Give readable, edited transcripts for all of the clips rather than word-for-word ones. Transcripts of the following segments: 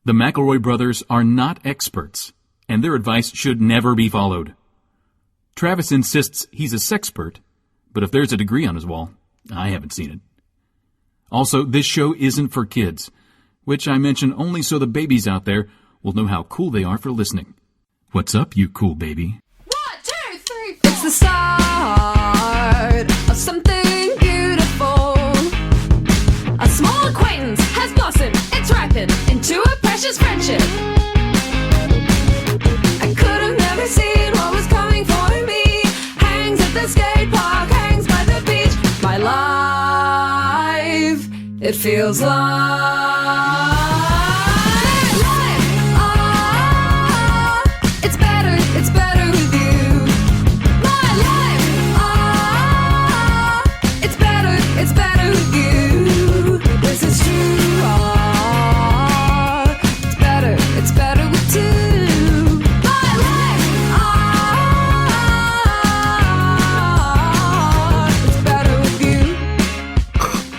The McElroy brothers are not experts, and their advice should never be followed. Travis insists he's a sexpert, but if there's a degree on his wall, I haven't seen it. Also, this show isn't for kids, which I mention only so the babies out there will know how cool they are for listening. What's up, you cool baby? 1, 2, 3, 4. It's the start of something beautiful. A small acquaintance has blossomed, it's ripened into a precious friendship. I could have never seen what was coming for me. Hangs at the skate park, hangs by the beach. My life, it feels like it's better with you. My life, it's better with you. This is true, it's better with two. My life, it's better with you.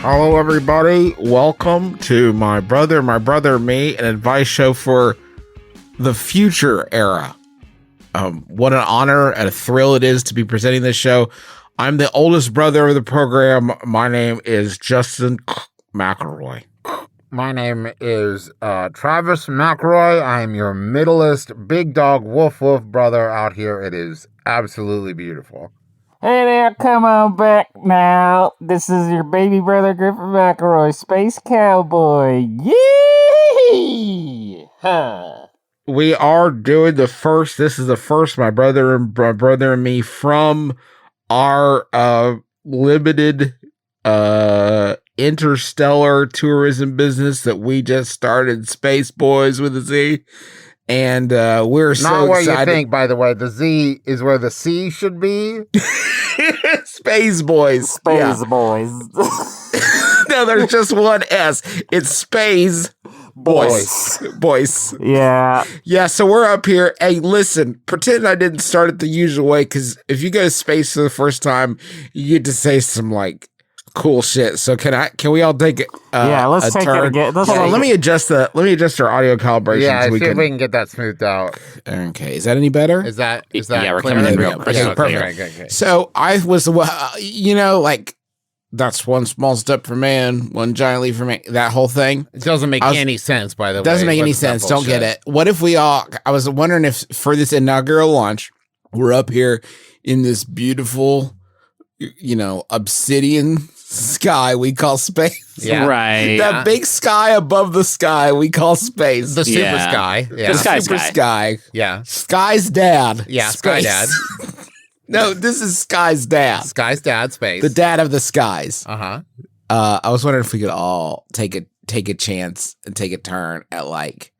Hello, everybody. Welcome to My Brother, Me, an advice show for the future era. What an honor and a thrill it is to be presenting this show. I'm the oldest brother of the program. My name is Justin McElroy. My name is Travis McElroy. I am your middleest big dog woof brother out here. It is absolutely beautiful. Hey there, come on back now. This is your baby brother Griffin McElroy, Space Cowboy. Yee! Huh. We are doing the first. This is the first my brother and me from our limited interstellar tourism business that we just started, Spaze Bois with a Z, and we're so Not where excited. you think, by the way. The Z is where the C should be. Spaze Bois. Spaze Boys. No, there's just one S. It's Spaze Bois. Yeah. Yeah, so we're up here. Hey, listen, pretend I didn't start it the usual way, because if you go to space for the first time, you get to say some like cool shit. So can we all take it? Yeah, let's take turn? it again. Hold on, let me adjust our audio calibration. Yeah, so see if we can get that smoothed out. Okay, is that any better? Is that Yeah, we're clear? coming in Okay, real okay, perfect. okay. So I was, like, that's one small step for man, one giant leap for man. That whole thing. It doesn't make any sense, by the way. Doesn't make any sense. Don't get it. What if I was wondering if for this inaugural launch, we're up here in this beautiful, obsidian sky we call space. Yeah. Right. That big sky above the sky we call space. The super Yeah. sky. Yeah. The sky. Super sky. Yeah. Sky's dad. Yeah, Sky Space. Dad. No, this is Sky's dad. Sky's dad, space. The dad of the skies. Uh-huh. I was wondering if we could all take a chance and take a turn at like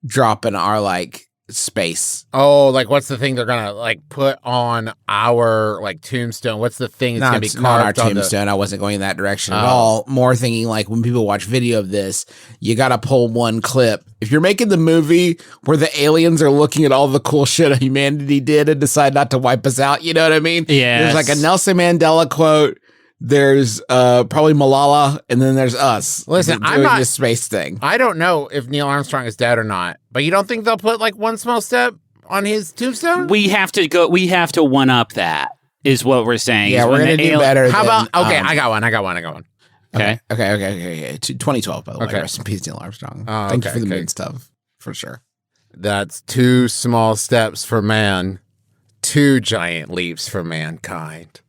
dropping our like space. Oh, like what's the thing they're gonna like put on our like tombstone? What's the thing that's gonna be Not our carved on tombstone. I wasn't going in that direction at all. More thinking like when people watch video of this, you got to pull one clip. If you're making the movie where the aliens are looking at all the cool shit humanity did and decide not to wipe us out, you know what I mean? Yes. There's like a Nelson Mandela quote. There's probably Malala, and then there's us. Listen, doing I'm not this space thing. I don't know if Neil Armstrong is dead or not, but you don't think they'll put like one small step on his tombstone? We have to one up that, is what we're saying. Yeah, Is we're when gonna the do better. How than, about okay? I got one. Okay. Okay. 2012, by the way. Okay. Rest in peace, Neil Armstrong. Oh, Thank you okay, for the okay. moon stuff, for sure. That's 2 small steps for man, 2 giant leaps for mankind.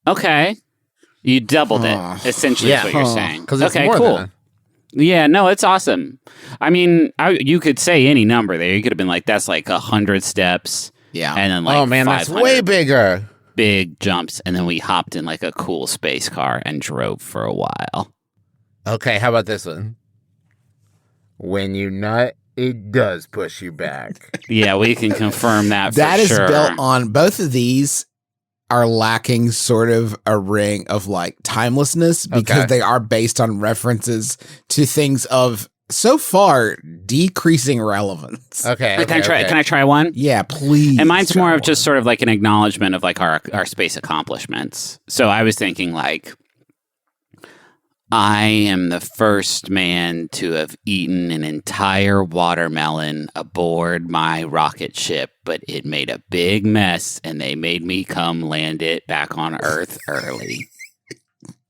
Okay. You doubled it, essentially, is what you're saying. Because it's okay, more cool. than Yeah, no, it's awesome. I mean, you could say any number there. You could have been like, that's like 100 steps. Yeah. And then like, oh man, that's 500 way bigger. big jumps. And then we hopped in like a cool space car and drove for a while. Okay, how about this one? When you nut, it does push you back. Yeah, we can confirm that for That is sure. built on both of these are lacking sort of a ring of like timelessness because Okay. they are based on references to things of so far decreasing relevance. Okay. Can I try one? Yeah, please. And mine's more of John. just sort of like an acknowledgement of like our space accomplishments. So I was thinking like I am the first man to have eaten an entire watermelon aboard my rocket ship, but it made a big mess, and they made me come land it back on Earth early.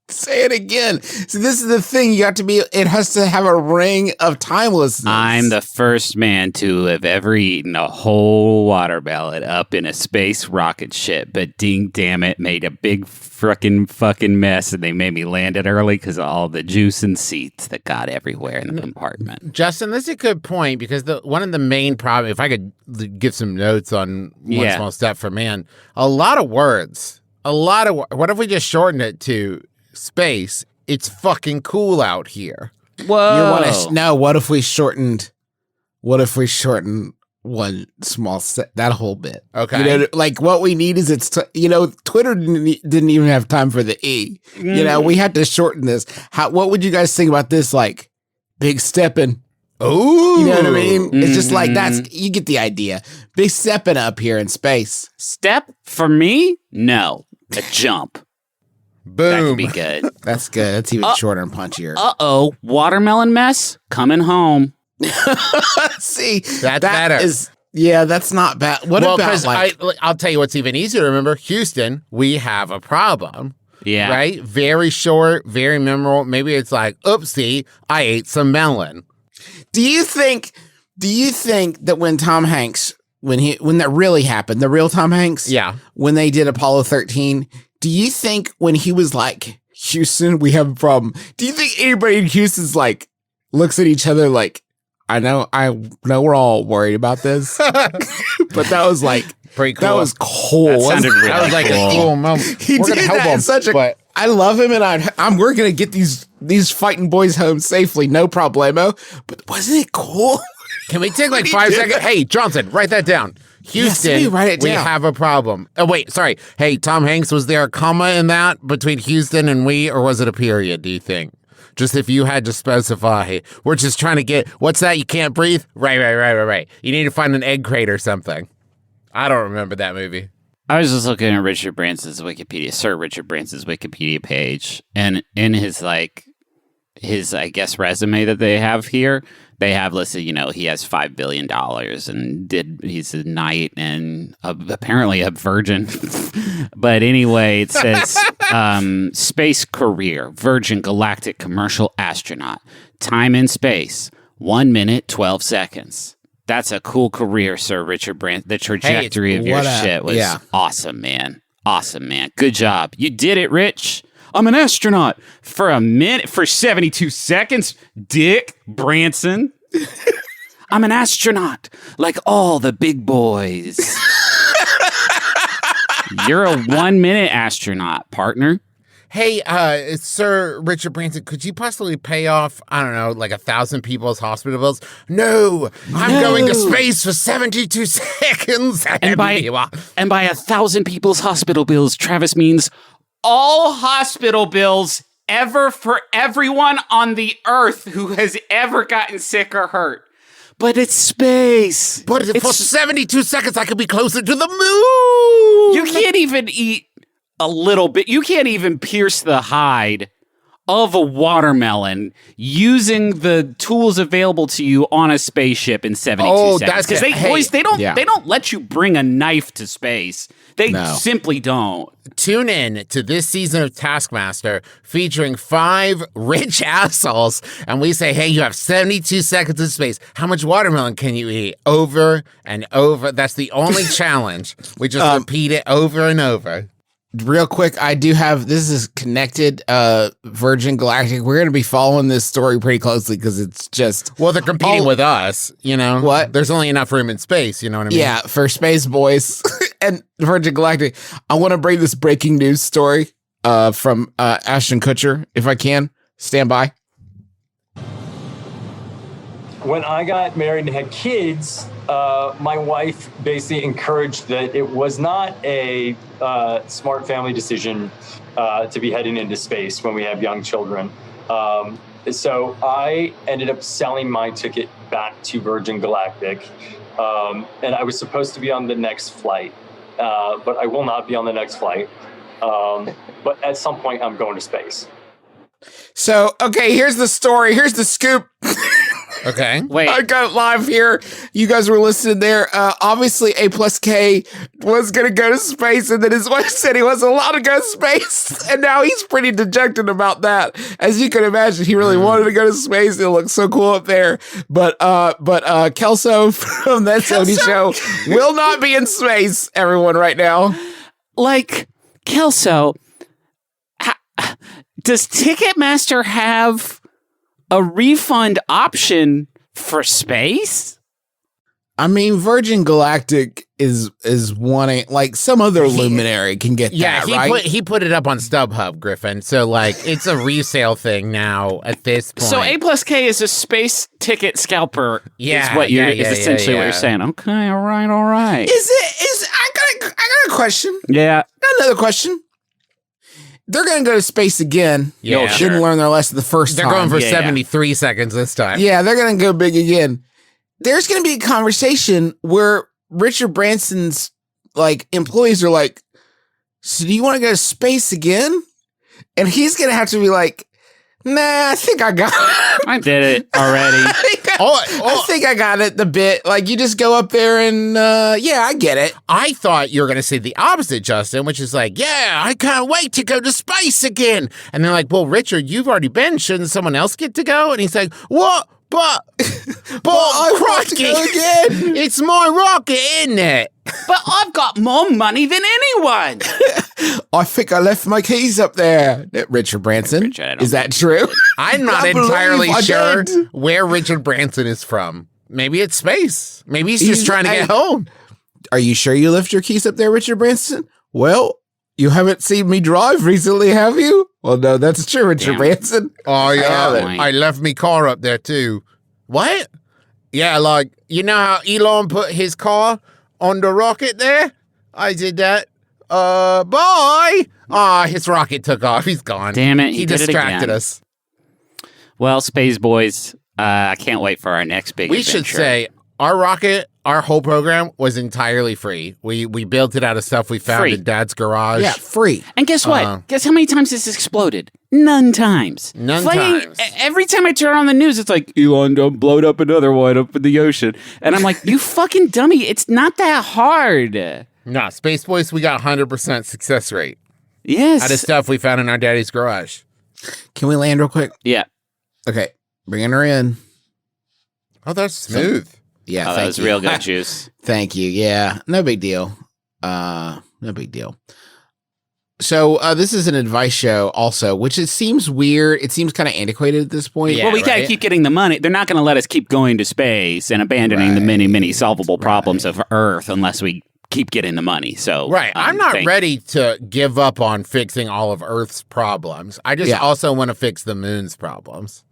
Say it again. So this is the thing. You have to be. It has to have a ring of timelessness. I'm the first man to have ever eaten a whole watermelon up in a space rocket ship, but ding damn it, made a big frickin' fucking mess, and they made me land it early because of all the juice and seeds that got everywhere in the compartment. Justin, this is a good point because one of the main problems, if I could give some notes on One Small Step for Man, a lot of words. What if we just shorten it to space? It's fucking cool out here. Whoa. What if we shortened one small set, that whole bit? Okay. Like what we need is Twitter didn't even have time for the E. We had to shorten this. What would you guys think about this? Like big stepping. Oh, you know what I mean? It's just like you get the idea. Big stepping up here in space. Step for me? No. A jump. Boom. That could be good. That's good. That's even shorter and punchier. Uh-oh. Watermelon mess? Coming home. See, that's better. That's not bad. What about I'll tell you what's even easier to remember. Houston, we have a problem. Yeah. Right? Very short, very memorable. Maybe it's like, oopsie, I ate some melon. Do you think that when Tom Hanks, when that really happened, the real Tom Hanks, when they did Apollo 13, do you think when he was like, Houston, we have a problem, do you think anybody in Houston's like looks at each other like, I know we're all worried about this, but that was like pretty cool. That was cool. That sounded really that was like a cool moment. He did that in I love him, and we're gonna get these fighting boys home safely, no problemo. But wasn't it cool? Can we take like 5 seconds? Hey, Johnson, write that down. Houston, yes, write it down. We have a problem. Oh, wait, sorry. Hey, Tom Hanks, was there a comma in that between Houston and we, or was it a period, do you think? Just if you had to specify, we're just trying to get, what's that, you can't breathe? Right. You need to find an egg crate or something. I don't remember that movie. I was just looking at Sir Richard Branson's Wikipedia page, and in his I guess, resume that they have here, they have listed, he has $5 billion and he's a knight and apparently a virgin. But anyway, it says space career, Virgin Galactic commercial astronaut, time in space, 1 minute, 12 seconds. That's a cool career, Sir Richard Branson. The trajectory of your shit was awesome, man. Awesome, man. Good job. You did it, Rich. I'm an astronaut for a minute, for 72 seconds, Dick Branson. I'm an astronaut like all the big boys. You're a 1 minute astronaut, partner. Hey, Sir Richard Branson, could you possibly pay off, I don't know, like 1,000 people's hospital bills? No, I'm going to space for 72 seconds. And by 1,000 people's hospital bills, Travis means all hospital bills ever for everyone on the Earth who has ever gotten sick or hurt. But it's space. But for 72 seconds, I could be closer to the moon. You can't even eat a little bit. You can't even pierce the hide of a watermelon using the tools available to you on a spaceship in 72 seconds. Because they don't let you bring a knife to space. They simply don't. Tune in to this season of Taskmaster featuring 5 rich assholes, and we say, hey, you have 72 seconds in space. How much watermelon can you eat? Over and over. That's the only challenge. We just repeat it over and over. Real quick, I do have, this is connected, Virgin Galactic. We're going to be following this story pretty closely because it's just... Well, they're competing with us, What? There's only enough room in space, you know what I mean? Yeah, for Spaze Bois and Virgin Galactic. I want to bring this breaking news story from Ashton Kutcher, if I can. Stand by. When I got married and had kids, my wife basically encouraged that it was not a smart family decision to be heading into space when we have young children. So I ended up selling my ticket back to Virgin Galactic, and I was supposed to be on the next flight, but I will not be on the next flight. But at some point, I'm going to space. So, okay, here's the story. Here's the scoop. Okay. Wait. I got live here. You guys were listening there. Obviously, A+K was going to go to space, and then his wife said he wasn't allowed to go to space, and now he's pretty dejected about that. As you can imagine, he really wanted to go to space. It looks so cool up there. But Kelso from That Sony Show will not be in space, everyone, right now. Like, Kelso, does Ticketmaster have a refund option for space? I mean, Virgin Galactic is wanting, like, some other luminary can get that, right? he put it up on StubHub, Griffin. So, like, it's a resale thing now at this point. So A+K is a space ticket scalper. Yeah, is what you're yeah, is essentially what yeah. you're saying. Okay, all right. I got a question. Yeah. Got another question. They're going to go to space again. Yeah. Didn't learn their lesson the first They're time. going for Yeah. 73 seconds this time. Yeah, they're going to go big again. There's going to be a conversation where Richard Branson's like employees are like, so do you want to go to space again? And he's going to have to be like, nah, I think I got it. I did it already. I think I got it, the bit. Like, you just go up there and, yeah, I get it. I thought you were going to say the opposite, Justin, which is like, yeah, I can't wait to go to space again. And they're like, well, Richard, you've already been. Shouldn't someone else get to go? And he's like, what? But I want to go again. It's my rocket, isn't it? But I've got more money than anyone. I think I left my keys up there. Richard Branson. Richard, I don't Is that true? I'm not I believe entirely I sure did. where Richard Branson is from. Maybe it's space. Maybe he's just trying to get Hey, home. Are you sure you left your keys up there, Richard Branson? Well, you haven't seen me drive recently, have you? Well, no, that's true, Richard Damn. Branson. Oh, yeah. haven't. I left me car up there, too. What? Yeah, like, you know how Elon put his car on the rocket there? I did that. Bye. His rocket took off. He's gone. Damn it, He he did it distracted again. us. Well, Spaze Boys, I can't wait for our next big We adventure. should say our rocket, our whole program was entirely free. We built it out of stuff we found Free. in Dad's garage. Yeah, free. And guess what? Guess how many times this exploded? None times. None Flying- times. Every time I turn on the news, it's like, Elon done blowed up another one up in the ocean. And I'm like, you fucking dummy. It's not that hard. Nah, Space Boys, we got 100% success rate Yes. out of stuff we found in our daddy's garage. Can we land real quick? Yeah. Okay, bringing her in. Oh, that's smooth. Yeah, Oh, that thank was you. real good juice. Thank you. Yeah, no big deal. No big deal. So this is an advice show also, which it seems weird. It seems kind of antiquated at this point. Yeah. Well, we got to right? keep getting the money. They're not going to let us keep going to space and abandoning the many, many solvable problems of Earth unless we keep getting the money. So, Right. I'm not thank- ready to give up on fixing all of Earth's problems. I just Yeah. also want to fix the moon's problems.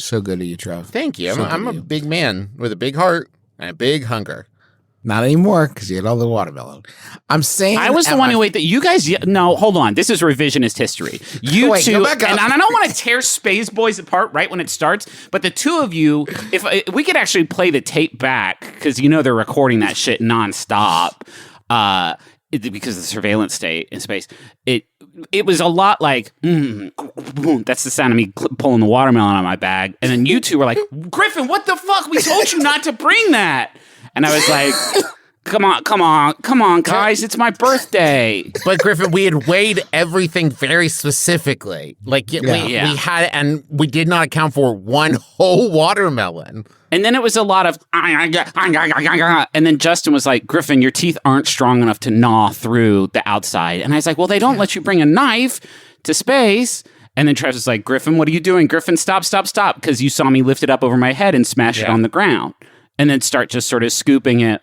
So good of you, Trev. Thank you. So I'm good a of you. big man with a big heart and a big hunger. Not anymore because you had all the watermelon. I'm saying I was the one who wait that you guys. No, hold on. This is revisionist history. You Wait, two, go back up. and I don't want to tear Spaze Boys apart right when it starts, but the two of you, if we could actually play the tape back, because you know they're recording that shit nonstop, because of the surveillance state in space. It was a lot like, that's the sound of me pulling the watermelon out of my bag, and then you two were like, Griffin, what the fuck? We told you not to bring that. And I was like, come on, guys, it's my birthday. But Griffin, we had weighed everything very specifically. Like Yeah. we had, and we did not account for one whole watermelon. And then it was a lot of, and then Justin was like, Griffin, your teeth aren't strong enough to gnaw through the outside. And I was like, well, they don't let you bring a knife to space. And then Travis was like, Griffin, what are you doing? Griffin, stop. Because you saw me lift it up over my head and smash it on the ground. And then start just sort of scooping it,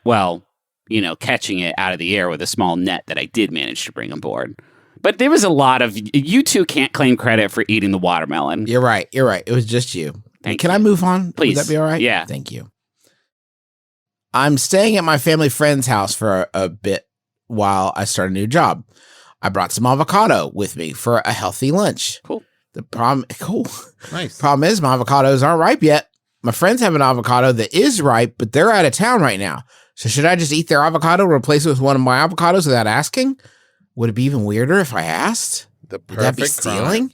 catching it out of the air with a small net that I did manage to bring aboard. But there was a lot of, you two can't claim credit for eating the watermelon. You're right. It was just you. Thank Can you. I move on? Please. Would that be all right? Yeah. Thank you. I'm staying at my family friend's house for a bit while I start a new job. I brought some avocado with me for a healthy lunch. Cool. Nice. Problem is my avocados aren't ripe yet. My friends have an avocado that is ripe, but they're out of town right now. So should I just eat their avocado, replace it with one of my avocados without asking? Would it be even weirder if I asked? The Would that be perfect crime. stealing?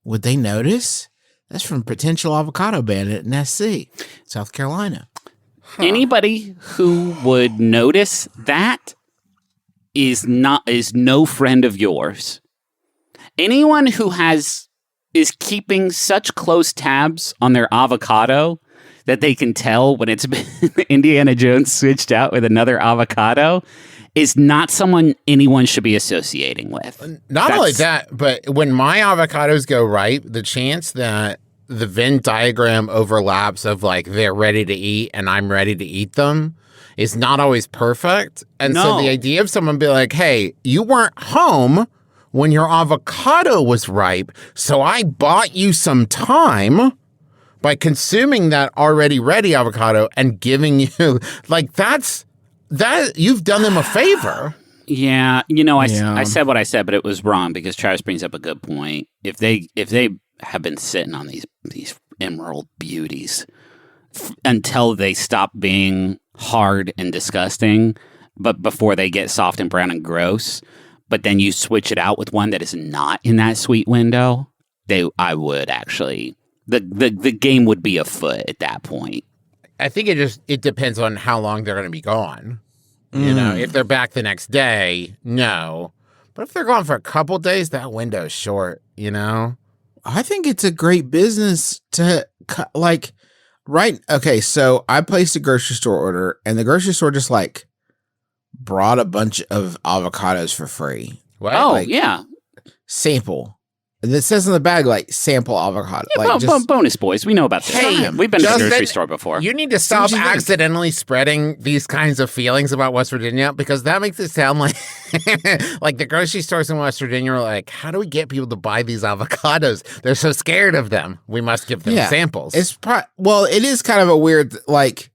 Would they notice? That's from potential avocado bandit in SC, South Carolina. Anybody who would notice that is no friend of yours. Anyone who is keeping such close tabs on their avocado that they can tell when it's been Indiana Jones switched out with another avocado is not someone anyone should be associating with. Not only that, but when my avocados go ripe, the chance that the Venn diagram overlaps of like they're ready to eat and I'm ready to eat them is not always perfect. And so the idea of someone being like, hey, you weren't home when your avocado was ripe, so I bought you some time by consuming that already ready avocado and giving you like that you've done them a favor. Yeah, I said what I said, but it was wrong because Travis brings up a good point. If they have been sitting on these emerald beauties until they stop being hard and disgusting, but before they get soft and brown and gross, but then you switch it out with one that is not in that sweet window, I would actually the game would be afoot at that point. I think it depends on how long they're going to be gone. You know, if they're back the next day, no. But if they're gone for a couple days, that window's short, you know? I think it's a great business to like, right? Okay, so I placed a grocery store order, and the grocery store just like brought a bunch of avocados for free. What? Oh, like, yeah. Sample. And it says on the bag, like, sample avocado. Yeah, like, bonus boys. We know about this. Hey, we've been to the Justin, grocery store before. You need to stop what you think. accidentally spreading these kinds of feelings about West Virginia because that makes it sound like like the grocery stores in West Virginia are like, how do we get people to buy these avocados? They're so scared of them. We must give them samples. Well, it is kind of a weird, like,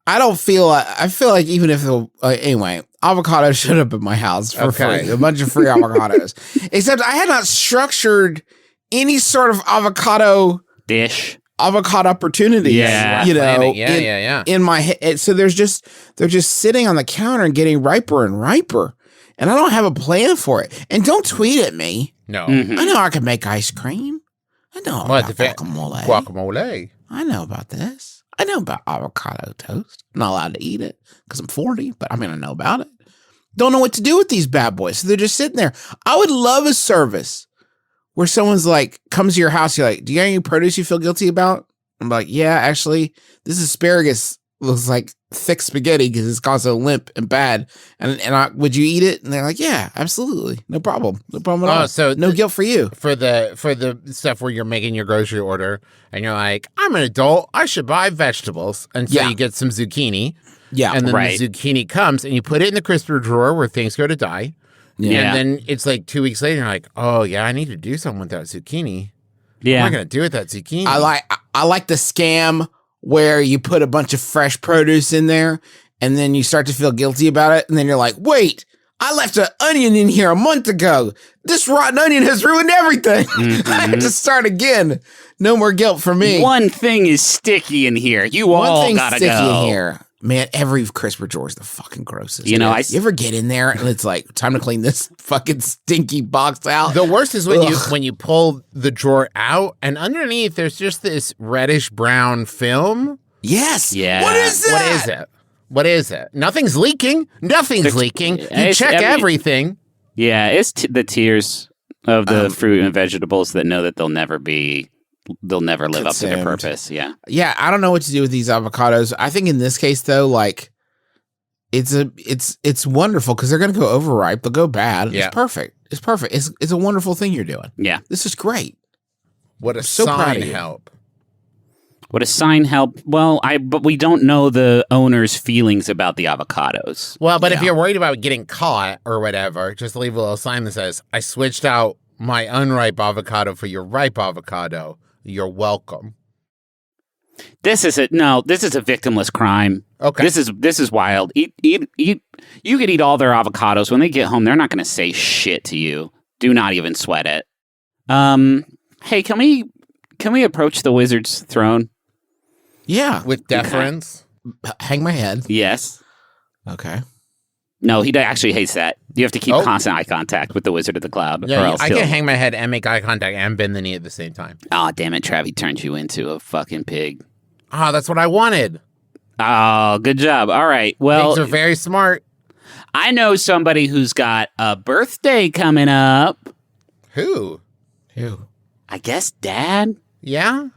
I feel like even if anyway, avocados showed up at my house for free, a bunch of free avocados. Except I had not structured any sort of avocado opportunities. Yeah, you know, in my head. So they're just sitting on the counter and getting riper and riper, and I don't have a plan for it. And don't tweet at me. No, I know I can make ice cream. I know about guacamole. Guacamole. I know about this. I know about avocado toast. I'm not allowed to eat it because I'm 40, but I mean, I know about it. Don't know what to do with these bad boys. So they're just sitting there. I would love a service where someone's like, comes to your house. You're like, do you have any produce you feel guilty about? I'm like, yeah, actually, this asparagus looks like thick spaghetti because it's gone so limp and bad. And would you eat it? And they're like, yeah, absolutely. No problem. No problem at all. So no guilt for you. For the stuff where you're making your grocery order and you're like, I'm an adult, I should buy vegetables. And so you get some zucchini. Yeah. And then the zucchini comes and you put it in the crisper drawer where things go to die. Yeah. And then it's like 2 weeks later, you're like, oh yeah, I need to do something with that zucchini. Yeah. What am I going to do with that zucchini? I like the scam where you put a bunch of fresh produce in there and then you start to feel guilty about it. And then you're like, wait, I left an onion in here a month ago. This rotten onion has ruined everything. I have to start again. No more guilt for me. One thing is sticky in here. You all gotta go. In here. Man, every crisper drawer is the fucking grossest. You know, you ever get in there and it's like, time to clean this fucking stinky box out? The worst is when you pull the drawer out and underneath there's just this reddish brown film. Yes. Yeah. What is that? What is it? Nothing's leaking. Nothing's leaking. You check everything. Yeah, it's the tears of the fruit and vegetables that know that they'll never live up to their purpose. Yeah. Yeah, I don't know what to do with these avocados. I think in this case though, like it's wonderful because they're gonna go overripe, they'll go bad. Yeah. It's perfect. It's a wonderful thing you're doing. Yeah. This is great. What a so proud sign of you. help. Would a sign help? Well, but we don't know the owner's feelings about the avocados. Well, but if you're worried about getting caught or whatever, just leave a little sign that says, I switched out my unripe avocado for your ripe avocado. You're welcome. This is a victimless crime. Okay. This is wild. Eat. You could eat all their avocados. When they get home, they're not going to say shit to you. Do not even sweat it. Hey, can we approach the wizard's throne? Yeah. With deference. Hang my head. Yes. Okay. No, he actually hates that. You have to keep constant eye contact with the Wizard of the Cloud. Yeah, or else I can hang my head and make eye contact and bend the knee at the same time. Oh, damn it, Trav. He turned you into a fucking pig. Ah, that's what I wanted. Oh, good job. All right. Well, pigs are very smart. I know somebody who's got a birthday coming up. Who? I guess Dad. Yeah?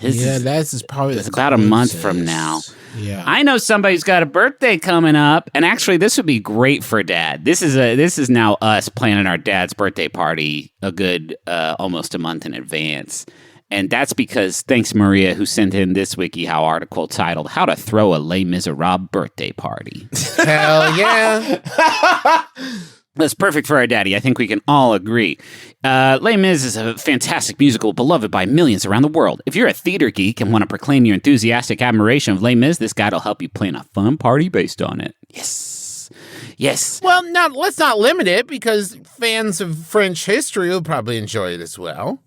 That's probably it's about a month from now. Yeah. I know somebody who's got a birthday coming up, and actually, this would be great for Dad. This is now us planning our dad's birthday party a good almost a month in advance, and that's because thanks Maria, who sent in this WikiHow article titled "How to Throw a Les Miserables Birthday Party." Hell yeah! That's perfect for our daddy. I think we can all agree. Les Mis is a fantastic musical beloved by millions around the world. If you're a theater geek and want to proclaim your enthusiastic admiration of Les Mis, this guide will help you plan a fun party based on it. Yes. Yes. Well, now let's not limit it because fans of French history will probably enjoy it as well.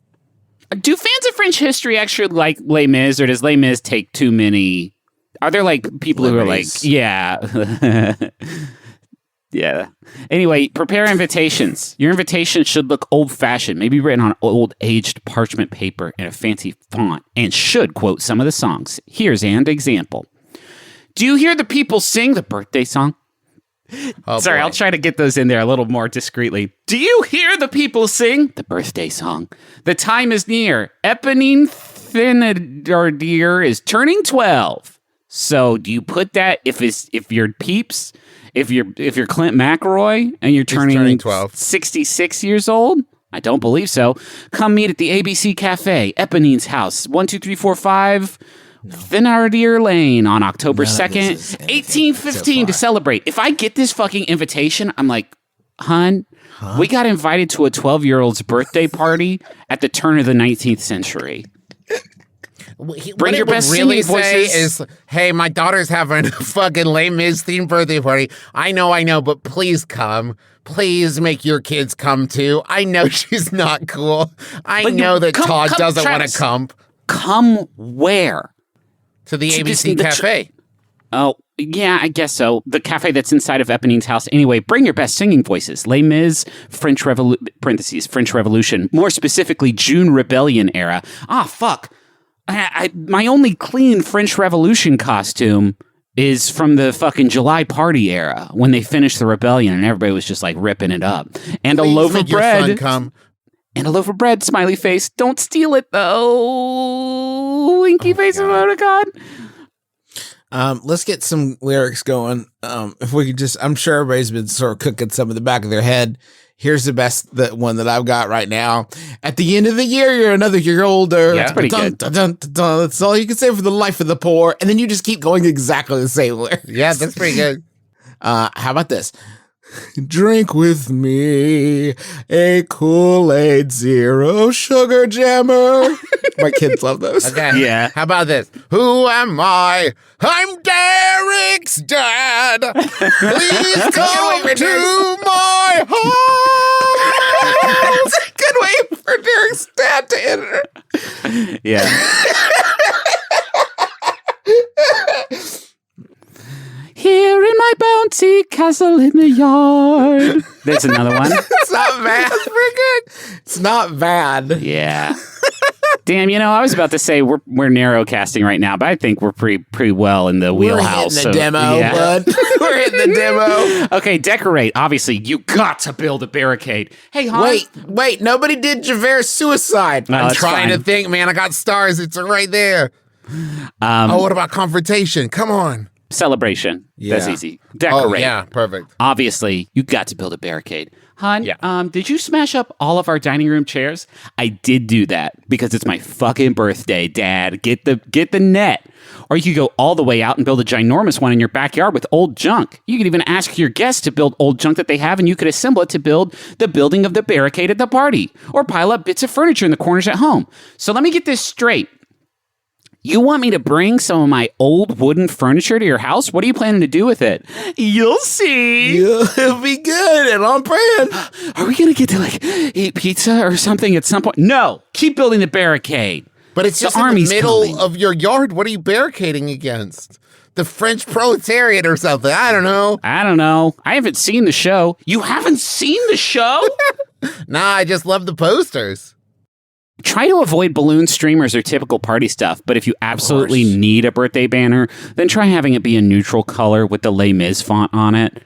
Do fans of French history actually like Les Mis, or does Les Mis take too many? Are there like people who are like, yeah. Yeah. Anyway, prepare invitations. Your invitation should look old-fashioned, maybe written on old-aged parchment paper in a fancy font, and should quote some of the songs. Here's an example. Do you hear the people sing the birthday song? Oh, Sorry, boy. I'll try to get those in there a little more discreetly. Do you hear the people sing the birthday song? The time is near. Eponine Thénardier is turning 12. So do you put that if you're peeps? If you're Clint McElroy and you're turning 12. 66 years old? I don't believe so. Come meet at the ABC Cafe, Eponine's house, 12345 Thénardier Lane on October 2nd, 1815 to celebrate. If I get this fucking invitation, I'm like, hun, we got invited to a 12-year-old's birthday party at the turn of the 19th century. Bring your best really singing say voices. is, hey, my daughter's having a fucking Les Mis themed birthday party. I know, but please come. Please make your kids come too. I know she's not cool. I know that Todd doesn't want to come. Come where? To the ABC Cafe. Oh, yeah, I guess so. The cafe that's inside of Eponine's house. Anyway, bring your best singing voices. Les Mis, French Revolution. More specifically, June Rebellion era. Ah, fuck. My only clean French Revolution costume is from the fucking July party era when they finished the rebellion and everybody was just like ripping it up. And Please a loaf make of your bread. son come. And a loaf of bread, smiley face. Don't steal it though. Winky face emoticon. Let's get some lyrics going. If we could just, I'm sure everybody's been sort of cooking some in the back of their head. Here's the best one that I've got right now. At the end of the year, you're another year older. Yeah, that's pretty good. Dun, dun, dun, dun. That's all you can say for the life of the poor. And then you just keep going exactly the same lyrics. Yeah, that's pretty good. How about this? Drink with me a Kool-Aid Zero Sugar Jammer. My kids love those. Okay. Yeah. How about this? Who am I? I'm Derrick's dad. Please come to my house. Good way for Derrick's dad to enter. Yeah. Here in my bouncy castle in the yard. There's another one. It's not bad. That's pretty good. It's not bad. Yeah. Damn, I was about to say we're narrow casting right now, but I think we're pretty well in the wheelhouse. We're hitting the demo, bud. We're hitting the demo. Okay, decorate. Obviously, you got to build a barricade. Hey, Han. Wait. Nobody did Javert's suicide. No, I'm it's trying fine. to think, man. I got stars. It's right there. What about confrontation? Come on. Celebration. That's Yeah. easy. Decorate. Oh, yeah, perfect. Obviously, you got to build a barricade. Hun, Yeah. did you smash up all of our dining room chairs? I did do that because it's my fucking birthday, Dad. Get the net. Or you could go all the way out and build a ginormous one in your backyard with old junk. You could even ask your guests to build old junk that they have, and you could assemble it to build the building of the barricade at the party. Or pile up bits of furniture in the corners at home. So let me get this straight. You want me to bring some of my old wooden furniture to your house? What are you planning to do with it? You'll see. It'll be good and on brand. Are we going to get to eat pizza or something at some point? No. Keep building the barricade. But it's just in the middle of your yard. What are you barricading against? The French proletariat or something. I don't know. I haven't seen the show. You haven't seen the show? Nah, I just love the posters. Try to avoid balloon streamers or typical party stuff, but if you absolutely need a birthday banner, then try having it be a neutral color with the Les Mis font on it.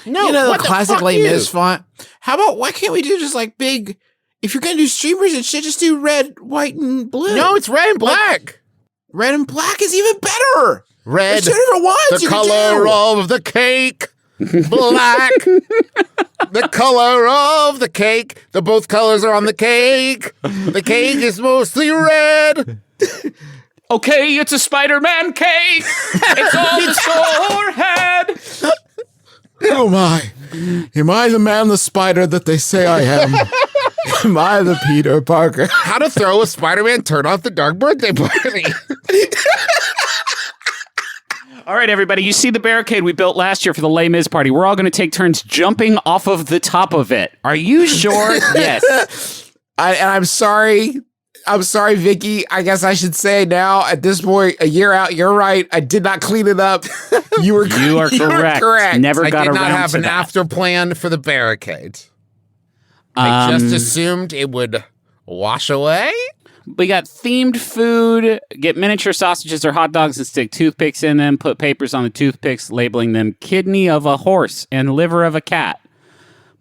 No, you know the classic Les Mis font? How about, why can't we do just like big, if you're going to do streamers and shit, just do red, white, and blue. No, it's red and black. Red and black is even better. Red, there's 2 different ones the color of the cake. Black, the color of the cake. The both colors are on the cake. The cake is mostly red. Okay, it's a Spider-Man cake. It's on the store head. Oh my. Am I the man, the spider that they say I am? Am I the Peter Parker? How to throw a Spider-Man turn off the dark birthday party. All right, everybody, you see the barricade we built last year for the Les Mis party. We're all going to take turns jumping off of the top of it. Are you sure? Yes. I'm sorry. I'm sorry, Vicky. I guess I should say now, at this point, a year out, you're right. I did not clean it up. You are correct. Never got around to that. I did not have an after plan for the barricade. I just assumed it would wash away. We got themed food. Get miniature sausages or hot dogs and stick toothpicks in them. Put papers on the toothpicks labeling them kidney of a horse and liver of a cat.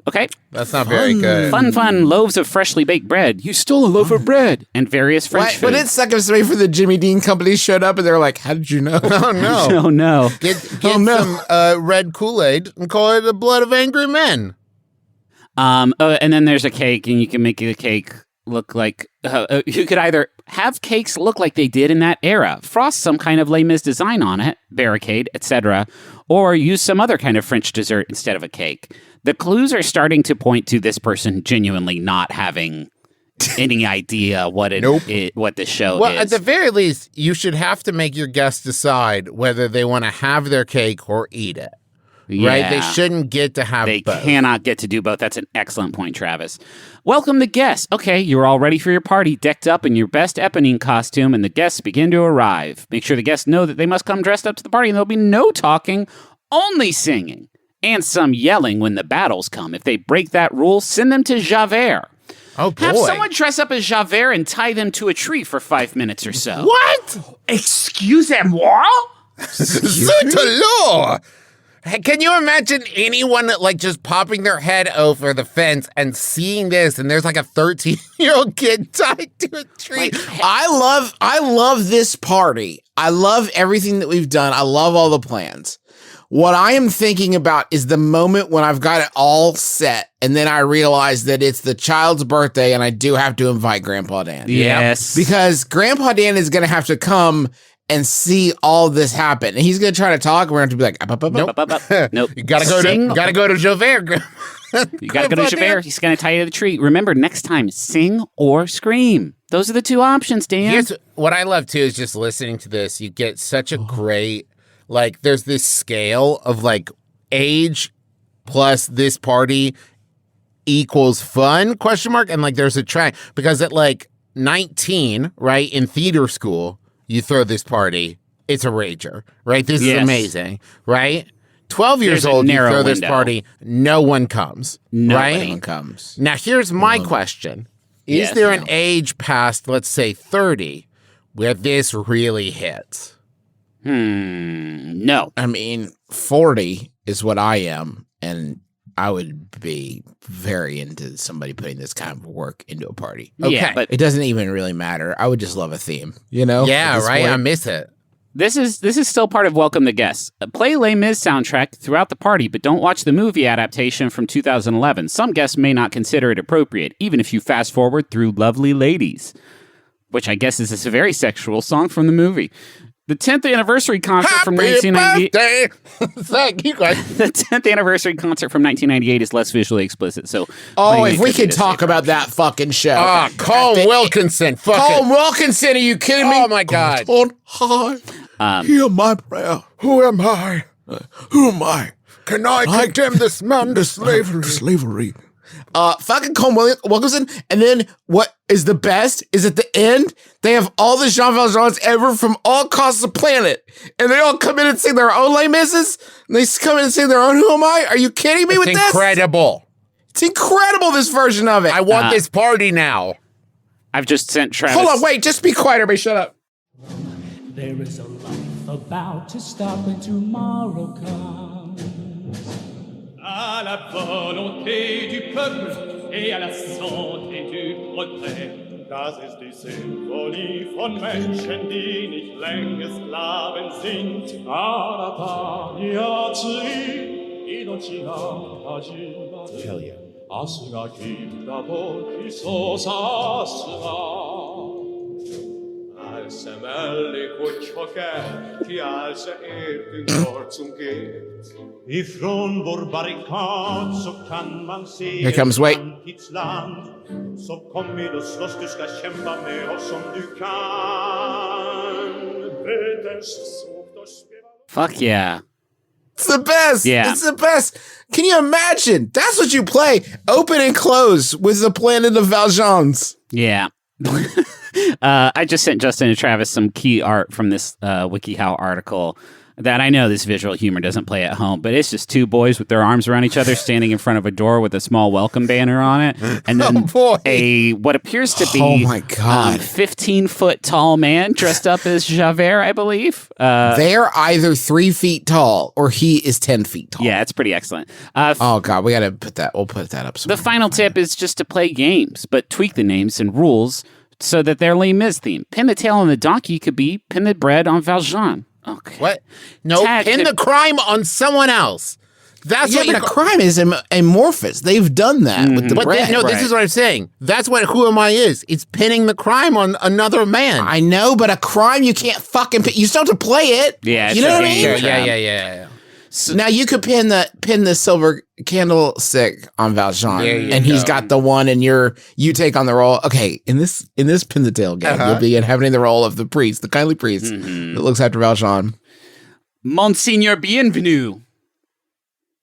Okay? That's not very good. Fun. Loaves of freshly baked bread. You stole a loaf of bread. And various French food. But it suck if somebody from the Jimmy Dean company showed up and they're like, how did you know? Oh, no. Oh, no. Get some red Kool-Aid and call it the blood of angry men. And then there's a cake, and you can make the cake look like you could either have cakes look like they did in that era, frost some kind of Les Mis design on it, barricade, etc., or use some other kind of French dessert instead of a cake. The clues are starting to point to this person genuinely not having any idea what what the show is. Well, at the very least, you should have to make your guests decide whether they want to have their cake or eat it. Yeah. Right? They shouldn't get to have They both. cannot get to do both. That's an excellent point, Travis. Welcome the guests. Okay, you're all ready for your party, decked up in your best Eponine costume, and the guests begin to arrive. Make sure the guests know that they must come dressed up to the party, and there'll be no talking, only singing, and some yelling when the battles come. If they break that rule, send them to Javert. Oh, boy. Have someone dress up as Javert and tie them to a tree for 5 minutes or so. What? Excusez-moi? Zut-alors! Hey, can you imagine anyone like just popping their head over the fence and seeing this, and there's like a 13-year-old kid tied to a tree? I love this party. I love everything that we've done. I love all the plans. What I am thinking about is the moment when I've got it all set, and then I realize that it's the child's birthday, and I do have to invite Grandpa Dan. Yes. Because Grandpa Dan is going to have to come and see all this happen. And he's going to try to talk. We're going to be like, Nope. You gotta go to Javert. You gotta go to Javert. He's going to tie you to the tree. Remember, next time, sing or scream. Those are the two options, Dan. Here's what I love, too, is just listening to this. You get such a great, like, there's this scale of, like, age plus this party equals fun, ? And, like, there's a track. Because at, like, 19, right, in theater school, you throw this party, it's a rager, right? This is amazing, right? 12 years old, you throw this party, no one comes, right? No one comes. Now, here's my question. Is there an age past, let's say, 30, where this really hits? No. I mean, 40 is what I am, and I would be very into somebody putting this kind of work into a party. Okay. Yeah, but it doesn't even really matter. I would just love a theme, you know? Yeah, right? Point. I miss it. This is still part of Welcome the Guests. Play Les Mis soundtrack throughout the party, but don't watch the movie adaptation from 2011. Some guests may not consider it appropriate, even if you fast forward through Lovely Ladies, which I guess is a very sexual song from the movie. The 10th anniversary concert from 1998. Thank you guys. The 10th anniversary concert from 1998 is less visually explicit. So, if we could talk about that fucking show. Colm Wilkinson. Colm Wilkinson, are you kidding me? Oh my God. On high, hear my prayer. Who am I? Who am I? Can I condemn this man to slavery? Slavery. fucking Colm Wilkinson. And then what is the best is at the end, they have all the Jean Valjeans ever from all across the planet. And they all come in and sing their own Les Misses. And they come in and sing their own Who Am I? Are you kidding me with this? Incredible. It's incredible, this version of it. I want this party now. I've just sent Travis. Hold on, wait, just be quiet, everybody, shut up. There is a life about to start when tomorrow comes. À la volonté du peuple et à la santé du progrès. Das ist die Symphonie von Menschen, die nicht länger Sklaven sind. Hell yeah. 아스가 깊다도 기소사스가 als mellig och tjockar till alltså vart som geht. Ifrån vår barrikad så kan man se Here comes Wait. Land. Så kom med och slåss, du ska kämpa med oss som du kan. Fuck yeah. It's the best. Yeah. It's the best. Can you imagine? That's what you play. Open and close with the planet of Valjeans. Yeah. I just sent Justin and Travis some key art from this WikiHow article that I know this visual humor doesn't play at home, but it's just two boys with their arms around each other standing in front of a door with a small welcome banner on it. And then what appears to be 15-foot tall man dressed up as Javert, I believe. They're either 3 feet tall or he is 10 feet tall. Yeah, it's pretty excellent. Oh, God, we got to put that. We'll put that up somewhere. The final tip is just to play games, but tweak the names and rules so that they're Les Mis themed. Pin the tail on the donkey could be pin the bread on Valjean. Okay. What? No, pin the crime on someone else. That's what but a crime is amorphous. They've done that with the bread. This is what I'm saying. That's what Who Am I is. It's pinning the crime on another man. I know, but a crime you can't fucking pin. You still have to play it. Yeah, you know what I mean? Sure, yeah. So, now you could pin the silver candlestick on Valjean, and he's got the one, and you take on the role. Okay, in this pin the tail game, you'll be inhabiting the role of the priest, the kindly priest that looks after Valjean. Monsignor Bienvenu.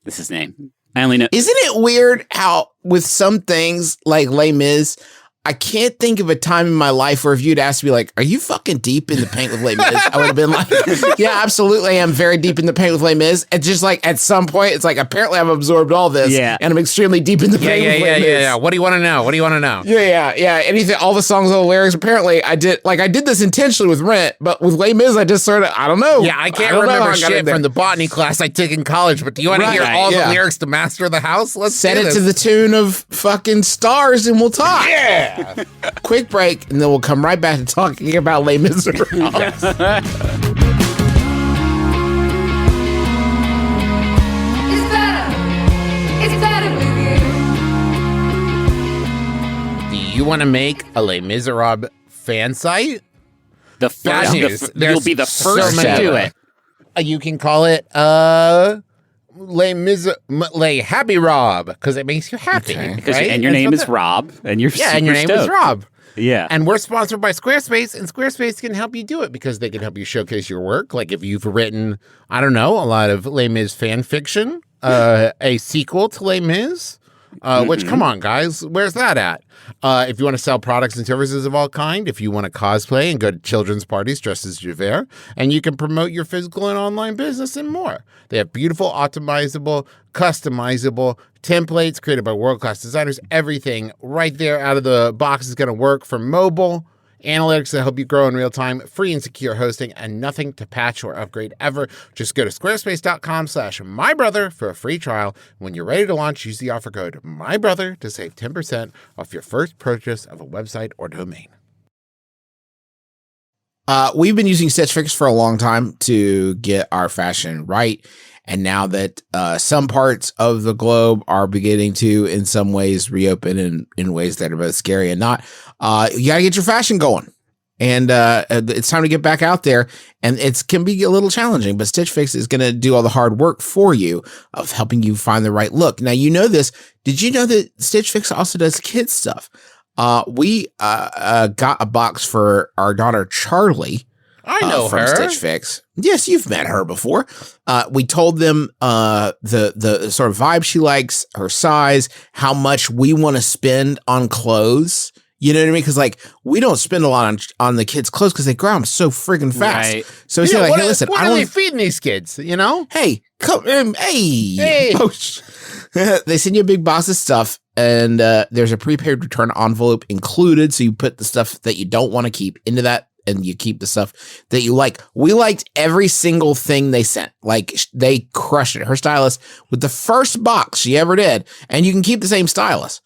This is his name. I only know. Isn't it weird how with some things like Les Mis, I can't think of a time in my life where if you'd asked me, like, are you fucking deep in the paint with Les Mis? I would have been like, yeah, absolutely. I am very deep in the paint with Les Mis. And just like at some point, it's like, apparently I've absorbed all this. Yeah. And I'm extremely deep in the paint with Les Mis. Yeah. What do you want to know? Yeah. Anything, all the songs, all the lyrics. Apparently I did this intentionally with Rent, but with Les Mis, I just sort of, I don't know. Yeah, I can't remember shit from the botany class I took in college, but do you want to hear all the lyrics to Master of the House? Let's set it to the tune of fucking Stars and we'll talk. Yeah. Quick break, and then we'll come right back to talking about Les Miserables. It's better with you. Do you want to make a Les Miserables fan site? The first, you'll be the first to do it. You can call it Les Happy Rob because it makes you happy. Okay. Right? And your name is Rob, and you're and your name is Rob. Yeah. And we're sponsored by Squarespace, and Squarespace can help you do it because they can help you showcase your work. Like if you've written, I don't know, a lot of Les Mis fan fiction, a sequel to Les Mis, which, come on, guys, where's that at? If you want to sell products and services of all kind, if you want to cosplay and go to children's parties dressed as Javert, and you can promote your physical and online business and more. They have beautiful, optimizable, customizable templates created by world-class designers. Everything right there out of the box is going to work for mobile. Analytics that help you grow in real time, free and secure hosting, and nothing to patch or upgrade ever. Just go to squarespace.com/mybrother for a free trial. When you're ready to launch, use the offer code MYBROTHER to save 10% off your first purchase of a website or domain. We've been using Stitch Fix for a long time to get our fashion right. And now that some parts of the globe are beginning to, in some ways, reopen in ways that are both scary and not, you got to get your fashion going. And it's time to get back out there. And it can be a little challenging, but Stitch Fix is going to do all the hard work for you of helping you find the right look. Now, you know this. Did you know that Stitch Fix also does kids stuff? We got a box for our daughter, Charlie, I know from her. Stitch Fix. Yes, you've met her before. We told them the sort of vibe she likes, her size, how much we want to spend on clothes. You know what I mean? Because like we don't spend a lot on the kids' clothes because they grow them so friggin' fast. Right. So we say like, hey, listen, what I are don't. they feeding these kids? You know? Hey, come, hey. Hey. Oh, they send you a big box of stuff, and there's a prepaid return envelope included. So you put the stuff that you don't want to keep into that, and you keep the stuff that you like. We liked every single thing they sent. Like they crushed it. Her stylist with the first box she ever did, and you can keep the same stylus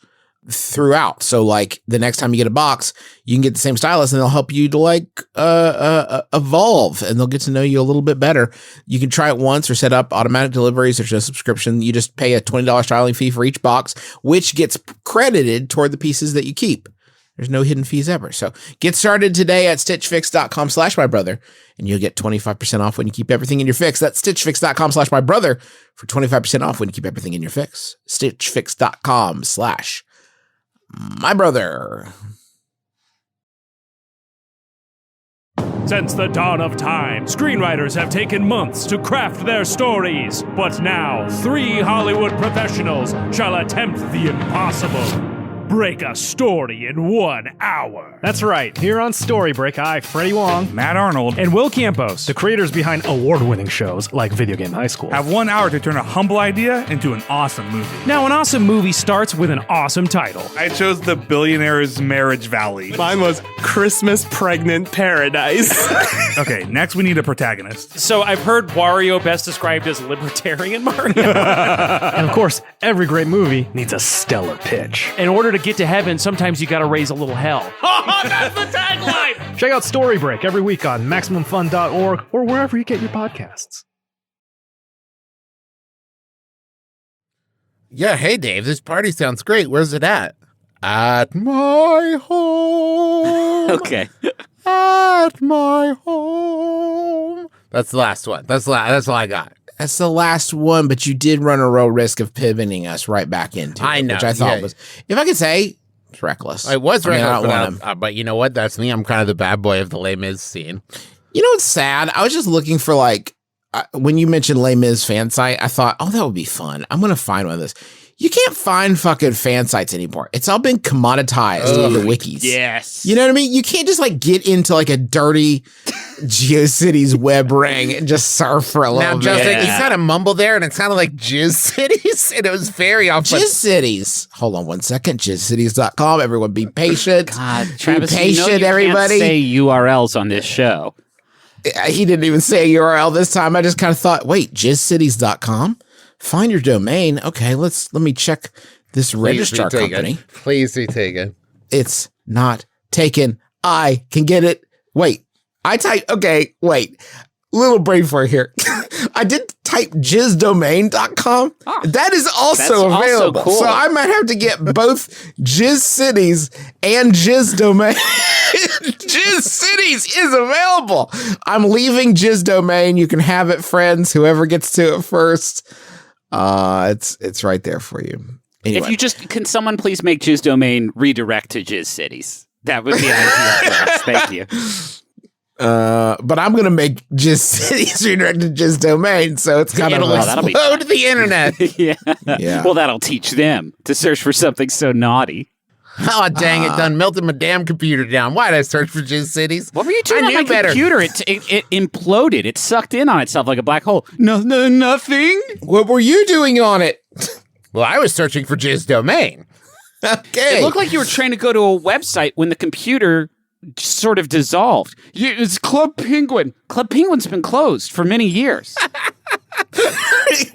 throughout. So like the next time you get a box, you can get the same stylus and they'll help you to like evolve, and they'll get to know you a little bit better. You can try it once or set up automatic deliveries. There's no subscription. You just pay a $20 styling fee for each box, which gets credited toward the pieces that you keep. There's no hidden fees ever. So get started today at stitchfix.com/mybrother, and you'll get 25% off when you keep everything in your fix. That's stitchfix.com/mybrother for 25% off when you keep everything in your fix. stitchfix.com/mybrother. Since the dawn of time, screenwriters have taken months to craft their stories. But now, 3 Hollywood professionals shall attempt the impossible. Break a story in 1 hour. That's right. Here on Story Break, I, Freddie Wong, Matt Arnold, and Will Campos, the creators behind award-winning shows like Video Game High School, have 1 hour to turn a humble idea into an awesome movie. Now, an awesome movie starts with an awesome title. I chose The Billionaire's Marriage Valley. Mine was Christmas Pregnant Paradise. Okay, next we need a protagonist. So I've heard Wario best described as libertarian Mario. And of course, every great movie needs a stellar pitch. In order to get to heaven, sometimes you gotta raise a little hell. Oh, that's the tagline! Check out Story Break every week on MaximumFun.org or wherever you get your podcasts. Yeah, hey Dave, this party sounds great. Where's it at? At my home. Okay. At my home. That's the last one. That's all I got. That's the last one, but you did run a real risk of pivoting us right back into it, I know, which I thought yeah. was, if I could say, it's reckless. It was reckless, but but you know what? That's me. I'm kind of the bad boy of the Les Mis scene. you know what's sad? I was just looking for like, when you mentioned Les Mis fan site, I thought, oh, that would be fun. I'm going to find one of this. You can't find fucking fan sites anymore. It's all been commoditized on the wikis. Yes. You know what I mean? You can't just like get into like a dirty GeoCities web ring and just surf for a little Now, bit. Justin, you kind of mumbled there, and it sounded like Jizz Cities, and it was very off. GeoCities. Hold on one second. GeoCities.com. Everyone be patient. God, Travis, be patient, you everybody. can't say URLs on this show. He didn't even say URL this time. I just kind of thought, wait, GeoCities.com? Find your domain. Okay, let me check this registrar company. Please retake it. It's not taken. I can get it. Wait, wait. Little brain fart here. I did type jizzdomain.com. That is also available. Cool. So I might have to get both Jizz Cities and Jizz Domain. Jizz Cities is available. I'm leaving Jizz Domain. You can have it, friends. Whoever gets to it first. It's right there for you. Anyway. If you can someone please make Jizz Domain redirect to Jizz Cities? That would be ideal for us. Thank you. But I'm gonna make Jizz Cities redirect to Jizz Domain, so it's kind of explode the internet. Yeah. Well, that'll teach them to search for something so naughty. Oh, dang it, done melted my damn computer down. Why did I search for Jizz Cities? What were you doing on my computer? It imploded. It sucked in on itself like a black hole. Nothing. What were you doing on it? Well, I was searching for Jizz Domain. Okay. It looked like you were trying to go to a website when the computer sort of dissolved. It's Club Penguin. Club Penguin's been closed for many years. There's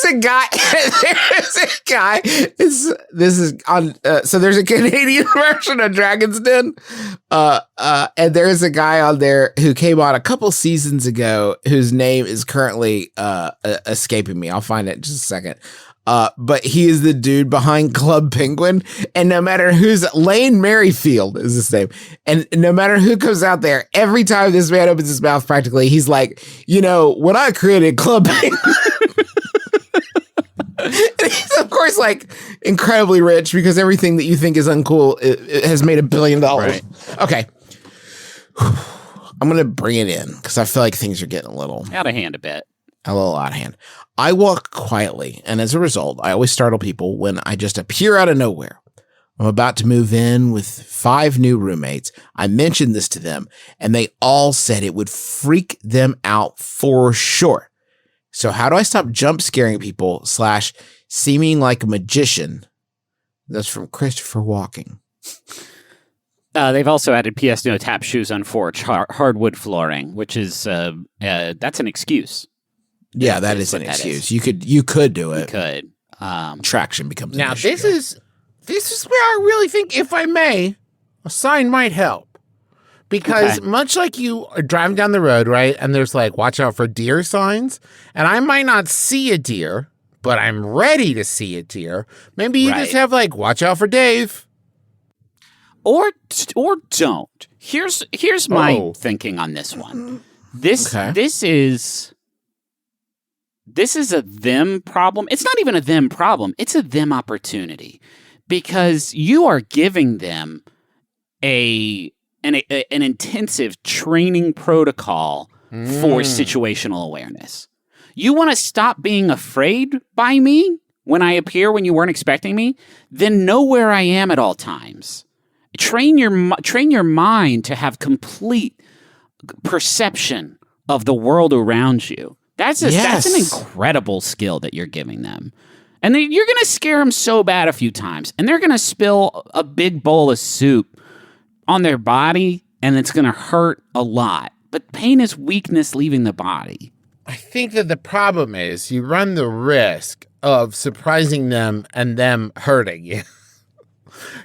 a guy. This is on. So there's a Canadian version of Dragon's Den, and there's a guy on there who came on a couple seasons ago whose name is currently escaping me. I'll find it in just a second. But he is the dude behind Club Penguin, and no matter who's Lane Merrifield is his name, and no matter who comes out there, every time this man opens his mouth, practically, he's like, when I created Club Penguin. And he's of course like incredibly rich because everything that you think is uncool it has made $1 billion. Right. Okay. I'm going to bring it in because I feel like things are getting a little Out of hand a bit. out of hand. I walk quietly, and as a result, I always startle people when I just appear out of nowhere. I'm about to move in with 5 new roommates. I mentioned this to them, and they all said it would freak them out for sure. So how do I stop jump scaring people / seeming like a magician? That's from Christopher Walking. They've also added PS no tap shoes on porch, hardwood flooring, which is that's an excuse. Yeah, that is an excuse. You could do it. You could. Traction becomes an Now, issue. this is where I really think, if I may, a sign might help. Because much like you are driving down the road, right, and there's like, watch out for deer signs, and I might not see a deer, but I'm ready to see a deer. Maybe you just have like, watch out for Dave. Or don't. Here's my thinking on this one. This is a them problem. It's not even a them problem. It's a them opportunity, because you are giving them an intensive training protocol for situational awareness. You want to stop being afraid by me when I appear when you weren't expecting me? Then know where I am at all times. Train your mind to have complete perception of the world around you. That's an incredible skill that you're giving them. And then you're going to scare them so bad a few times, and they're going to spill a big bowl of soup on their body, and it's going to hurt a lot. But pain is weakness leaving the body. I think that the problem is you run the risk of surprising them and them hurting you.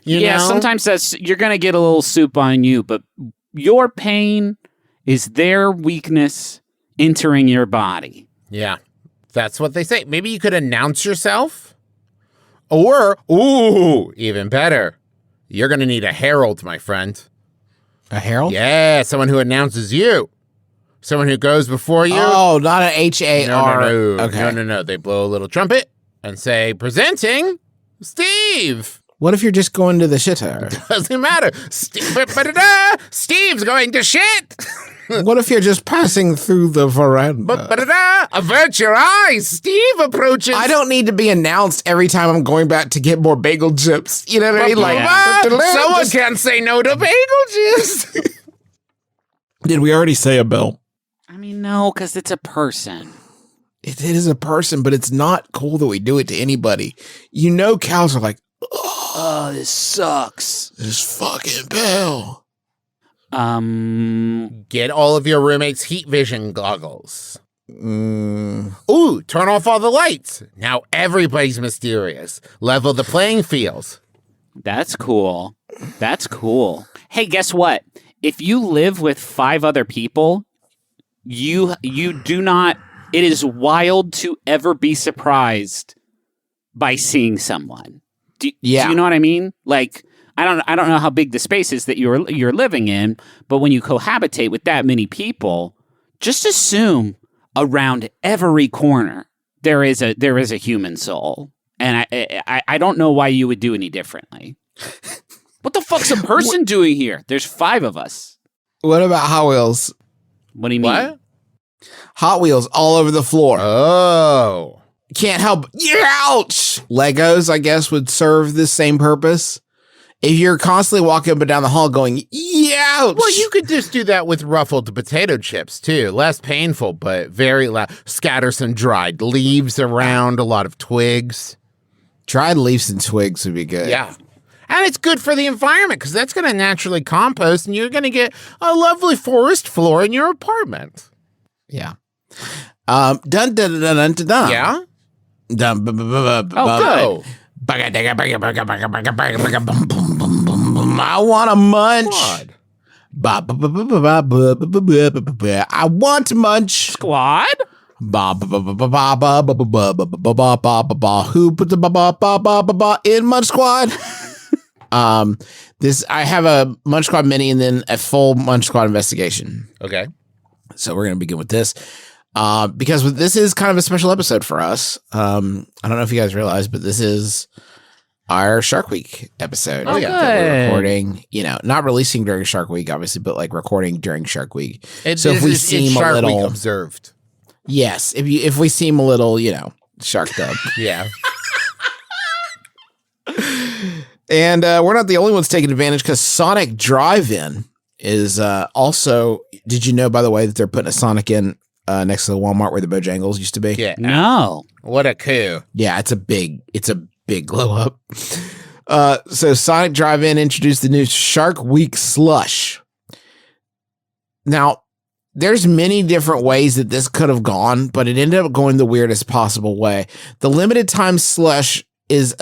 You know? Sometimes you're going to get a little soup on you, but your pain is their weakness entering your body. Yeah, that's what they say. Maybe you could announce yourself, or, even better, you're going to need a herald, my friend. A herald? Yeah, someone who announces you. Someone who goes before you. Oh, not an HAR. No. Okay. No. They blow a little trumpet and say, presenting Steve. What if you're just going to the shitter? Doesn't matter. Steve's going to shit. What if you're just passing through the veranda? Avert your eyes. Steve approaches. I don't need to be announced every time I'm going back to get more bagel chips. You know what I mean? Someone can't say no to bagel chips. Did we already say a bell? I mean, no, because it's a person. It is a person, but it's not cool that we do it to anybody. You know, cows are like, oh, this sucks. This fucking bell. Get all of your roommates' heat vision goggles. Ooh, turn off all the lights. Now everybody's mysterious. Level the playing fields. That's cool. Hey, guess what? If you live with 5 other people, you do not. It is wild to ever be surprised by seeing someone. Do you know what I mean? Like, I don't know how big the space is that you're living in, but when you cohabitate with that many people, just assume around every corner there is a human soul, and I don't know why you would do any differently. What the fuck's a person doing here? There's 5 of us. What about Hot Wheels? What do you mean? What? Hot Wheels all over the floor. Oh. Can't help. Ouch! Legos, I guess, would serve this same purpose. If you're constantly walking up and down the hall going, ouch! Well, you could just do that with ruffled potato chips, too. Less painful, but very loud. Scatter some dried leaves around, a lot of twigs. Dried leaves and twigs would be good. Yeah. And it's good for the environment, because that's going to naturally compost, and you're going to get a lovely forest floor in your apartment. Yeah. Dun dun dun dun dun dun. Yeah? Dun, Oh, good. I want a munch. I want to munch. Squad? Who put the in Munch Squad? I have a Munch Squad mini and then a full Munch Squad investigation. Okay. So we're going to begin with this. Because this is kind of a special episode for us. I don't know if you guys realize, but this is our Shark Week episode. Oh, that we're good. recording, not releasing during Shark Week, obviously, but like recording during Shark Week. So if we seem Shark a little Week observed. Yes, if we seem a little, sharked up. Yeah. And we're not the only ones taking advantage because Sonic Drive-In is also, did you know, by the way, that they're putting a Sonic in next to the Walmart where the Bojangles used to be? Yeah. No. What a coup. Yeah, it's a big glow up. So Sonic Drive-In introduced the new Shark Week slush. Now, there's many different ways that this could have gone, but it ended up going the weirdest possible way. The limited time slush is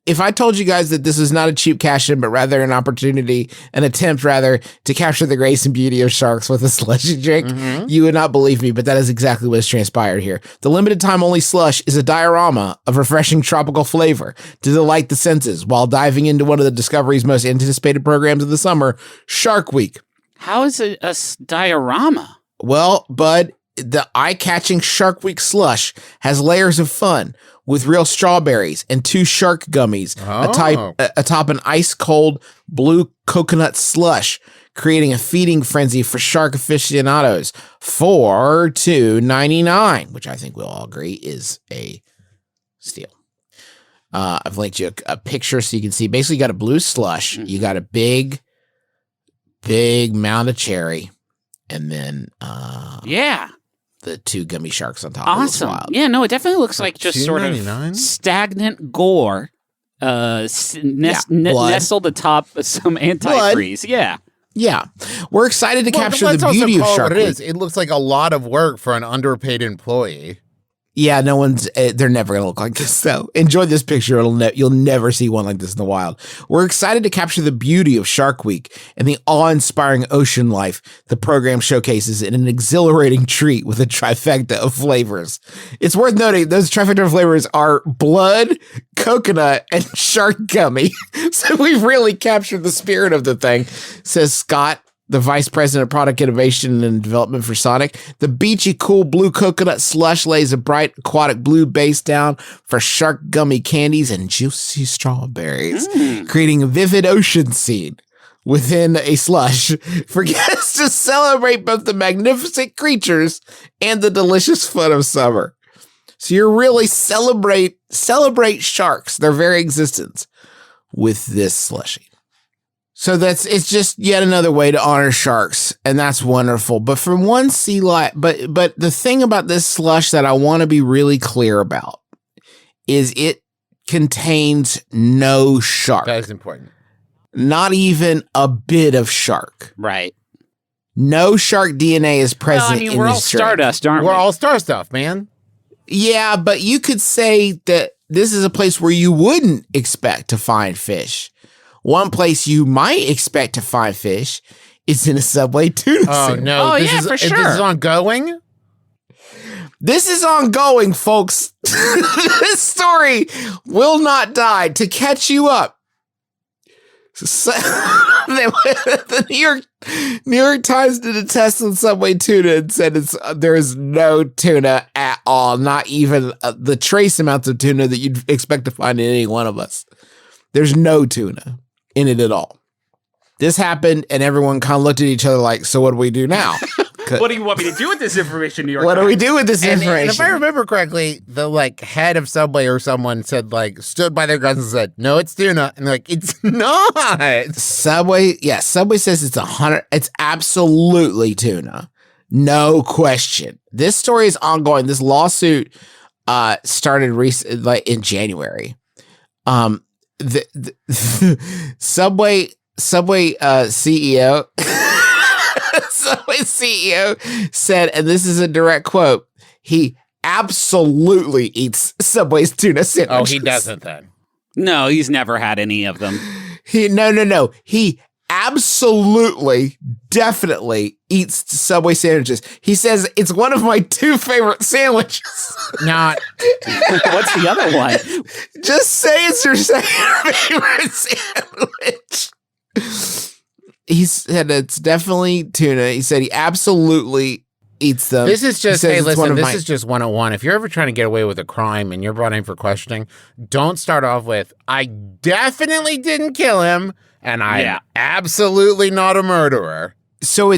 if I told you guys that this is not a cheap cash-in, but rather an attempt to capture the grace and beauty of sharks with a slushy drink, you would not believe me, but that is exactly what has transpired here. The limited time only slush is a diorama of refreshing tropical flavor to delight the senses while diving into one of the Discovery's most anticipated programs of the summer, Shark Week. How is it a diorama? Well, bud, the eye-catching Shark Week slush has layers of fun with real strawberries and 2 shark gummies atop an ice-cold blue coconut slush, creating a feeding frenzy for shark aficionados for $2.99, which I think we'll all agree is a steal. I've linked you a picture so you can see. Basically, you got a blue slush, you got a big mound of cherry, and then the 2 gummy sharks on top. Awesome. Yeah, no, it definitely looks like just sort of stagnant gore nestled atop some antifreeze. Yeah. Yeah. We're excited to capture the beauty of Shark Week. It looks like a lot of work for an underpaid employee. Yeah, they're never going to look like this, though. Enjoy this picture. You'll never see one like this in the wild. We're excited to capture the beauty of Shark Week and the awe-inspiring ocean life the program showcases in an exhilarating treat with a trifecta of flavors. It's worth noting those trifecta of flavors are blood, coconut, and shark gummy. So we've really captured the spirit of the thing, says Scott, the Vice President of Product Innovation and Development for Sonic. The beachy, cool blue coconut slush lays a bright aquatic blue base down for shark gummy candies and juicy strawberries, creating a vivid ocean scene within a slush for guests to celebrate both the magnificent creatures and the delicious fun of summer. So you really celebrate sharks, their very existence, with this slushie. So it's just yet another way to honor sharks, and that's wonderful. But from one sea life, but the thing about this slush that I want to be really clear about is it contains no shark. That is important. Not even a bit of shark. Right. No shark DNA is present. Well, we're all Stardust, aren't we? We're all star stuff, man. Yeah, but you could say that this is a place where you wouldn't expect to find fish. One place you might expect to find fish is in a Subway tuna sandwich. No. Oh, yeah, for sure. This is ongoing? This is ongoing, folks. This story will not die. To catch you up, so, the New York Times did a test on Subway tuna and said there is no tuna at all, not even the trace amounts of tuna that you'd expect to find in any one of us. There's no tuna in it at all. This happened, and everyone kind of looked at each other like, so what do we do now? What do you want me to do with this information, New York What Times? do we do with this information? And if I remember correctly, the like head of Subway or someone said stood by their guns and said, no, it's tuna. And they're like, it's not. Subway says it's absolutely tuna. No question. This story is ongoing. This lawsuit started in January. The Subway CEO Subway CEO said, and this is a direct quote, he absolutely eats Subway's tuna sandwiches. Oh, he doesn't then. No, he's never had any of them. No. He absolutely, definitely eats Subway sandwiches. He says, it's one of my 2 favorite sandwiches. Not. What's the other one? Just say it's your second favorite sandwich. He said it's definitely tuna. He said he absolutely eats them. This is just, He says hey, it's one listen, of this my- is just 101. If you're ever trying to get away with a crime and you're brought in for questioning, don't start off with, I definitely didn't kill him, and I'm absolutely not a murderer. So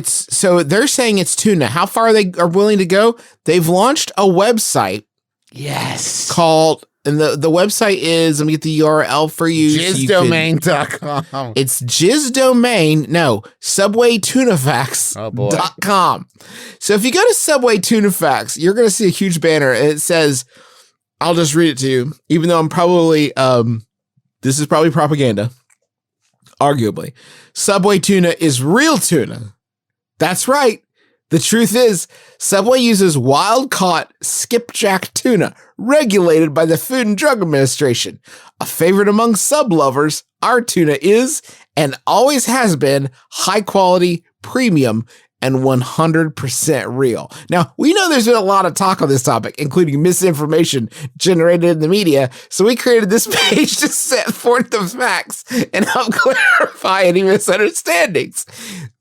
they're saying it's tuna. How far they are willing to go? They've launched a website. Yes. Called, and the website is, let me get the URL for you. Jizzdomain.com. It's Jizzdomain, no, SubwayTunaFacts.com. So if you go to Subway Tuna Facts, you're going to see a huge banner. And it says, I'll just read it to you, even though I'm probably, this is probably propaganda, arguably. Subway tuna is real tuna. That's right. The truth is, Subway uses wild-caught skipjack tuna, regulated by the Food and Drug Administration. A favorite among sub lovers, our tuna is, and always has been, high-quality, premium, and 100% real. Now, we know there's been a lot of talk on this topic, including misinformation generated in the media, so we created this page to set forth the facts and help clarify any misunderstandings.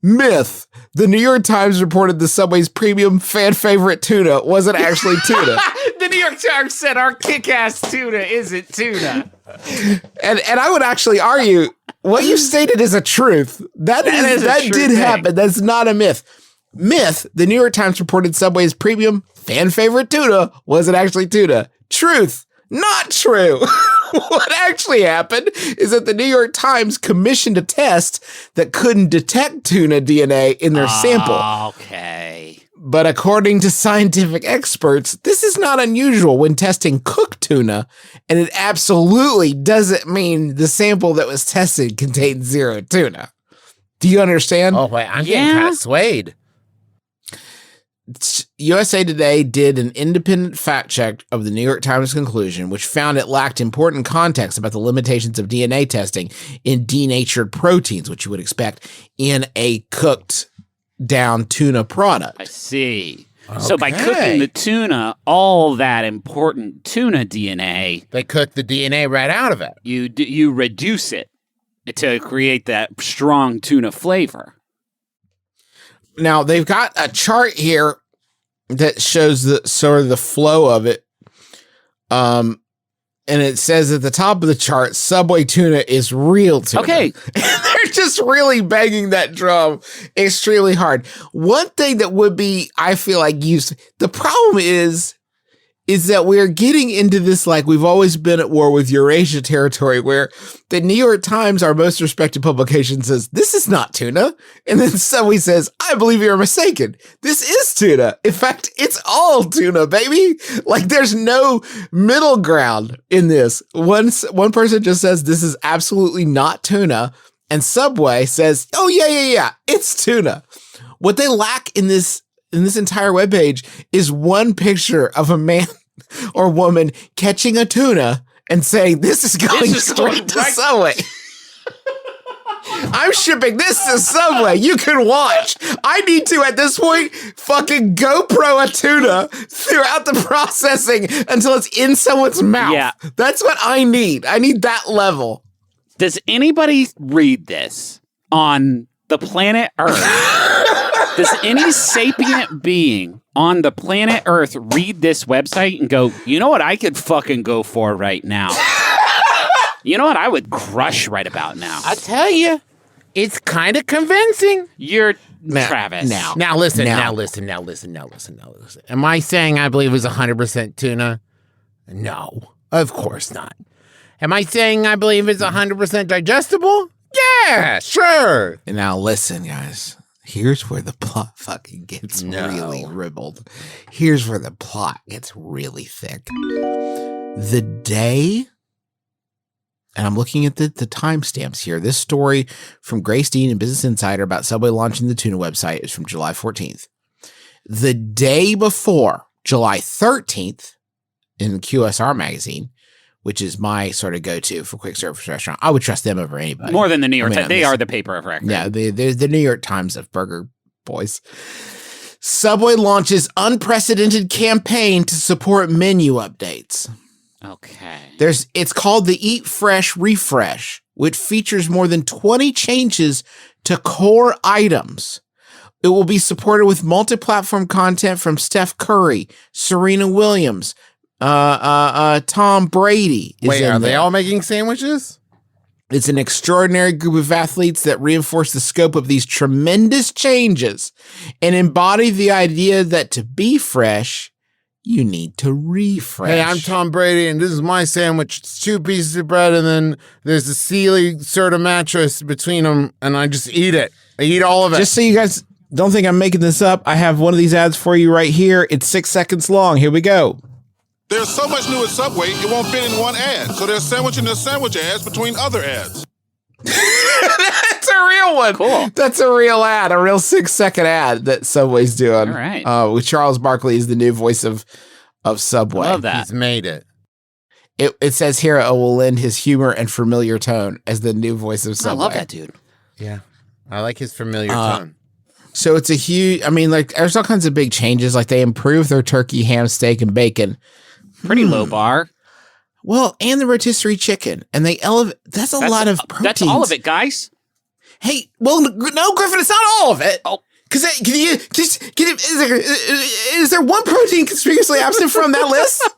Myth. The New York Times reported the Subway's premium fan favorite tuna wasn't actually tuna. The New York Times said our kick-ass tuna isn't tuna. And I would actually argue what you stated is a truth. That did happen. That's not a myth. Myth, the New York Times reported Subway's premium fan favorite tuna wasn't actually tuna. Truth, not true. What actually happened is that the New York Times commissioned a test that couldn't detect tuna DNA in their sample. Okay. But according to scientific experts, this is not unusual when testing cooked tuna, and it absolutely doesn't mean the sample that was tested contained zero tuna. Do you understand? Oh, wait, I'm getting kind of swayed. USA Today did an independent fact check of the New York Times conclusion, which found it lacked important context about the limitations of DNA testing in denatured proteins, which you would expect in a cooked down tuna product. I see. Okay. So by cooking the tuna, all that important tuna DNA, they cook the DNA right out of it. You reduce it to create that strong tuna flavor. Now, they've got a chart here that shows the sort of the flow of it. And it says at the top of the chart, Subway tuna is real tuna. Okay. They're just really banging that drum extremely hard. One thing that would be, I feel like, used, the problem is that we're getting into this like we've always been at war with Eurasia territory, where the New York Times, our most respected publication, says, this is not tuna. And then Subway says, I believe you're mistaken. This is tuna. In fact, it's all tuna, baby. Like there's no middle ground in this. One person just says, this is absolutely not tuna. And Subway says, oh, yeah, it's tuna. What they lack in this entire webpage is one picture of a man or woman catching a tuna and saying, this is going straight to Subway. I'm shipping this to Subway. You can watch. I need to, at this point, fucking GoPro a tuna throughout the processing until it's in someone's mouth. Yeah. That's what I need. I need that level. Does anybody read this on the planet Earth? Does any sapient being on the planet Earth read this website and go, you know what I could fucking go for right now? You know what I would crush right about now? I tell you, it's kind of convincing. You're Travis. Now listen. Am I saying I believe it was 100% tuna? No, of course not. Am I saying I believe it's 100% digestible? Yeah, sure. And now listen, guys. Here's where the plot fucking gets really ribbled. Here's where the plot gets really thick. The day, and I'm looking at the timestamps here. This story from Grace Dean and Business Insider about Subway launching the tuna website is from July 14th. The day before, July 13th, in QSR magazine, which is my sort of go-to for quick service restaurant. I would trust them over anybody. More than the New York Times. They are the paper of record. Yeah, the New York Times of burger boys. Subway launches unprecedented campaign to support menu updates. Okay. It's called the Eat Fresh Refresh, which features more than 20 changes to core items. It will be supported with multi-platform content from Steph Curry, Serena Williams, Tom Brady. Wait, are they all making sandwiches? It's an extraordinary group of athletes that reinforce the scope of these tremendous changes and embody the idea that to be fresh, you need to refresh. Hey, I'm Tom Brady, and this is my sandwich. It's 2 pieces of bread, and then there's a Sealy sort of mattress between them, and I just eat it. I eat all of it. Just so you guys don't think I'm making this up, I have one of these ads for you right here. It's 6 seconds long. Here we go. There's so much new at Subway, it won't fit in one ad. So they're sandwiching their sandwich ads between other ads. That's a real one. Cool. That's a real ad, a real 6-second ad that Subway's doing. All right. With Charles Barkley as the new voice of Subway. Love that. He's made it. It says here it will lend his humor and familiar tone as the new voice of Subway. I love that dude. Yeah. I like his familiar tone. So it's a huge, there's all kinds of big changes. Like they improved their turkey, ham, steak, and bacon. Pretty low bar. Well, and the rotisserie chicken. And they elevate, that's a lot of proteins. That's all of it, guys. Hey, well, no, Griffin, it's not all of it. Oh. Because is there one protein conspicuously absent from that list?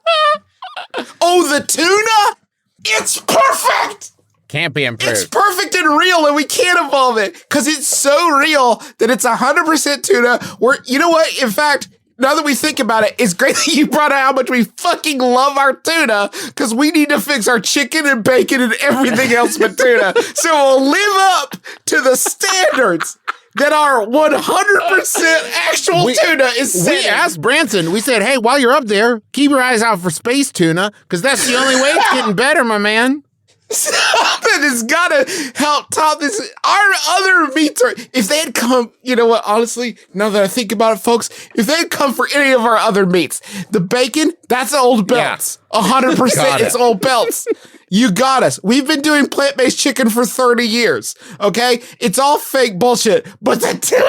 Oh, the tuna? It's perfect! Can't be improved. It's perfect and real, and we can't evolve it because it's so real that it's 100% tuna. You know what? In fact, now that we think about it, it's great that you brought out how much we fucking love our tuna because we need to fix our chicken and bacon and everything else but tuna. So we'll live up to the standards that our 100% actual tuna is setting. We asked Branson, we said, hey, while you're up there, keep your eyes out for space tuna because that's the only way it's getting better, my man. Something has got to help top this. Our other meats are, if they had come, you know what, honestly, now that I think about it, folks, if they had come for any of our other meats, the bacon, that's old belts. 100% it's old belts. You got us. We've been doing plant-based chicken for 30 years, okay? It's all fake bullshit, but the tuna?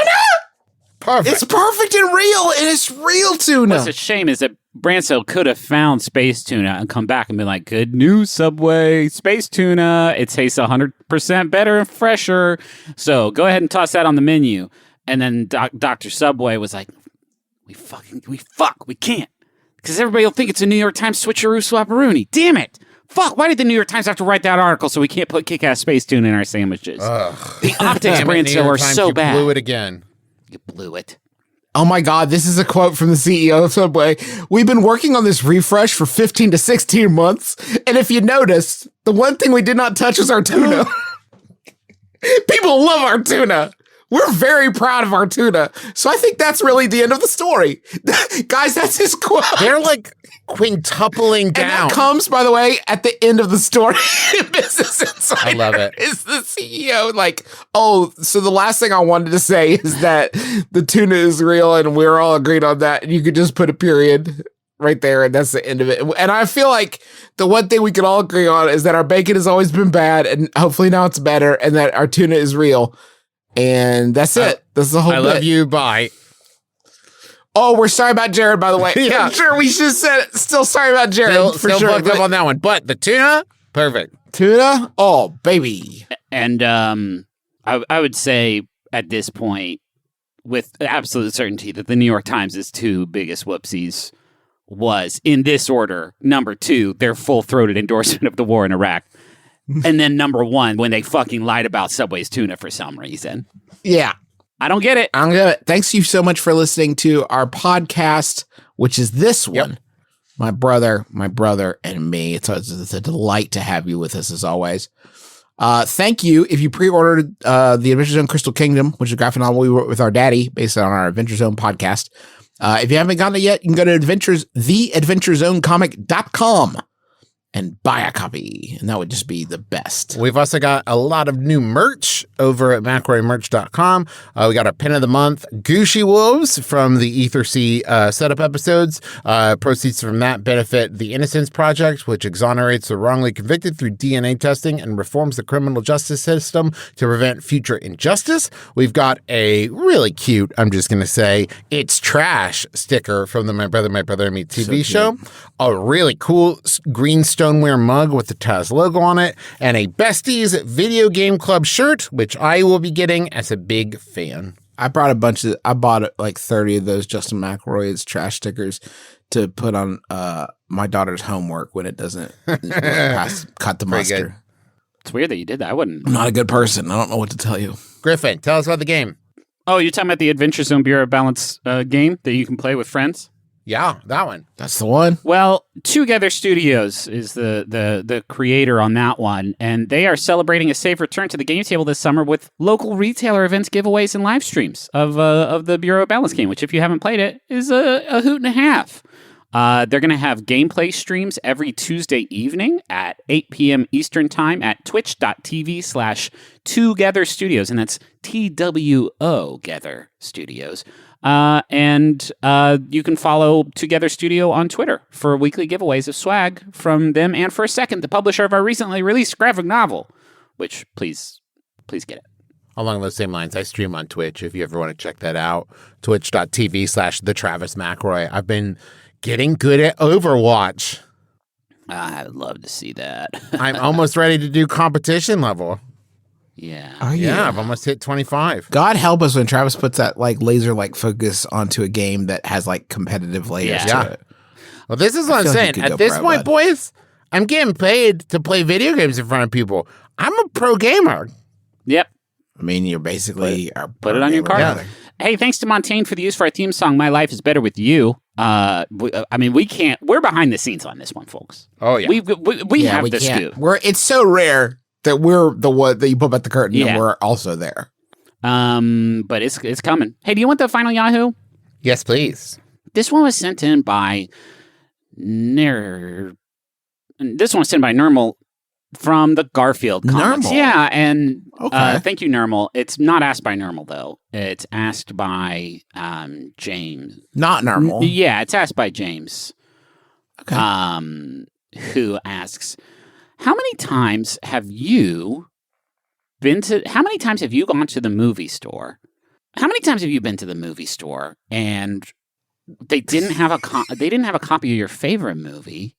Perfect. It's perfect and real, and it's real tuna. What's a shame is that Branson could have found space tuna and come back and been like, good news, Subway, space tuna. It tastes 100% better and fresher. So go ahead and toss that on the menu. And then Dr. Subway was like, we can't. Because everybody will think it's a New York Times switcheroo swapperoonie. Damn it. Fuck, why did the New York Times have to write that article so we can't put kick-ass space tuna in our sandwiches? The optics, Branson, are so bad. You blew it again. You blew it. Oh my God, this is a quote from the CEO of Subway. We've been working on this refresh for 15 to 16 months. And if you notice, the one thing we did not touch was our tuna. People love our tuna. We're very proud of our tuna. So I think that's really the end of the story. Guys, that's his quote. They're like quintupling down. And that comes, by the way, at the end of the story. Business Insider. I love it. Is the CEO like, oh, so the last thing I wanted to say is that the tuna is real and we're all agreed on that. And you could just put a period right there and that's the end of it. And I feel like the one thing we can all agree on is that our bacon has always been bad and hopefully now it's better and that our tuna is real. And that's it. That's the whole bit. Love you. Bye. Oh, we're sorry about Jared, by the way. Yeah. I'm sure we should have said it. Still sorry about Jared. Still fucked up on that one. But the tuna, perfect. Tuna? Oh, baby. And I would say at this point, with absolute certainty, that the New York Times' 2 biggest whoopsies was, in this order, number 2, their full-throated endorsement of the war in Iraq. And then number 1, when they fucking lied about Subway's tuna for some reason. Yeah. I don't get it. I don't get it. Thanks you so much for listening to our podcast, which is this one. My brother, and me. It's a delight to have you with us as always. Thank you. If you pre-ordered the Adventure Zone Crystal Kingdom, which is a graphic novel we wrote with our daddy based on our Adventure Zone podcast. If you haven't gotten it yet, you can go to theadventurezonecomic.com and buy a copy, and that would just be the best. We've also got a lot of new merch over at McElroymerch.com. We got our pin of the month, Gooshy Wolves from the Ether Sea setup episodes. Proceeds from that benefit the Innocence Project, which exonerates the wrongly convicted through DNA testing and reforms the criminal justice system to prevent future injustice. We've got a really cute, I'm just going to say, It's Trash sticker from the My Brother and Me TV show. A really cool green stoneware mug with the Taz logo on it, and a Besties Video Game Club shirt, which I will be getting as a big fan. I bought like 30 of those Justin McElroy's trash stickers to put on my daughter's homework when it doesn't cut the mustard. Good. It's weird that you did that. I wouldn't. I'm not a good person. I don't know what to tell you. Griffin, tell us about the game. Oh, you're talking about the Adventure Zone Bureau of Balance game that you can play with friends? Yeah, that one. That's the one. Well, Together Studios is the creator on that one, and they are celebrating a safe return to the game table this summer with local retailer events, giveaways, and live streams of the Bureau of Balance game, which, if you haven't played it, is a hoot and a half. They're going to have gameplay streams every Tuesday evening at 8 p.m. Eastern Time at twitch.tv/Together Studios, and that's TWO Gather Studios. And you can follow Together Studio on Twitter for weekly giveaways of swag from them and For a Second, the publisher of our recently released graphic novel, which please get it. Along those same lines, I stream on Twitch if you ever want to check that out. Twitch.tv/the Travis McElroy. I've been getting good at Overwatch. I'd love to see that. I'm almost ready to do competition level. Yeah. Are you? Yeah, I've almost hit 25. God help us when Travis puts that like laser like focus onto a game that has like competitive layers to it. Well, this is what I'm saying. At this point, boys, I'm getting paid to play video games in front of people. I'm a pro gamer. Yep. I mean, you're basically put it on your card. Yeah. Hey, thanks to Montaigne for the use for our theme song, My Life is Better With You. We're behind the scenes on this one, folks. Oh, yeah. We have the scoop. It's so rare that we're the one that you put back the curtain and we're also there. But it's coming. Hey, do you want the final Yahoo? Yes, please. This one was sent in by Normal from the Garfield comics. Normal? Yeah, and Okay. thank you, Normal. It's not asked by Normal, though. It's asked by James. Not Normal. Yeah, it's asked by James. Okay. Who asks, how many times have you gone to the movie store? How many times have you been to the movie store and they didn't have a copy of your favorite movie,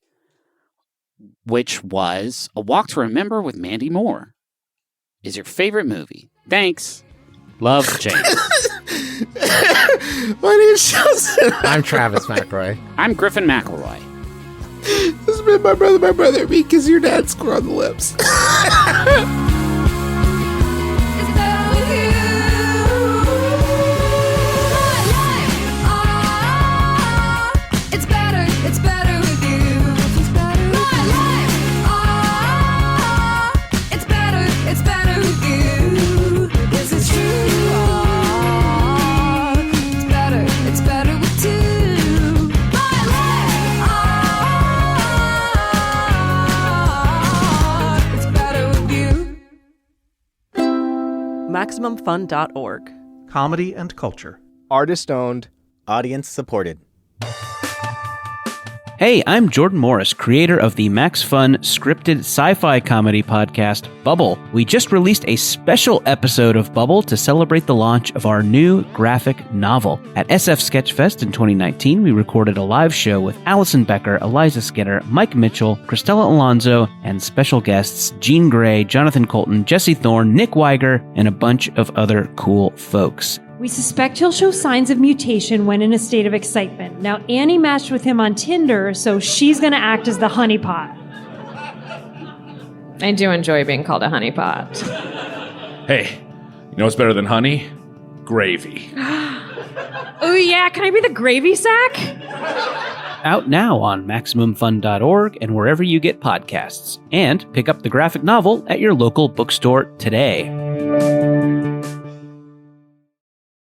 which was A Walk to Remember with Mandy Moore? Is your favorite movie? Thanks. Love, James. My name's Chelsea. I'm Travis McElroy. I'm Griffin McElroy. This has been my brother, because your dad square on the lips. MaximumFun.org. Comedy and culture. Artist owned. Audience supported. Hey, I'm Jordan Morris, creator of the Max Fun scripted sci-fi comedy podcast, Bubble. We just released a special episode of Bubble to celebrate the launch of our new graphic novel. At SF Sketchfest in 2019, we recorded a live show with Allison Becker, Eliza Skinner, Mike Mitchell, Christella Alonso, and special guests Jean Grey, Jonathan Colton, Jesse Thorne, Nick Weiger, and a bunch of other cool folks. We suspect he'll show signs of mutation when in a state of excitement. Now, Annie matched with him on Tinder, so she's going to act as the honeypot. I do enjoy being called a honeypot. Hey, you know what's better than honey? Gravy. Oh, yeah, can I be the gravy sack? Out now on MaximumFun.org and wherever you get podcasts. And pick up the graphic novel at your local bookstore today.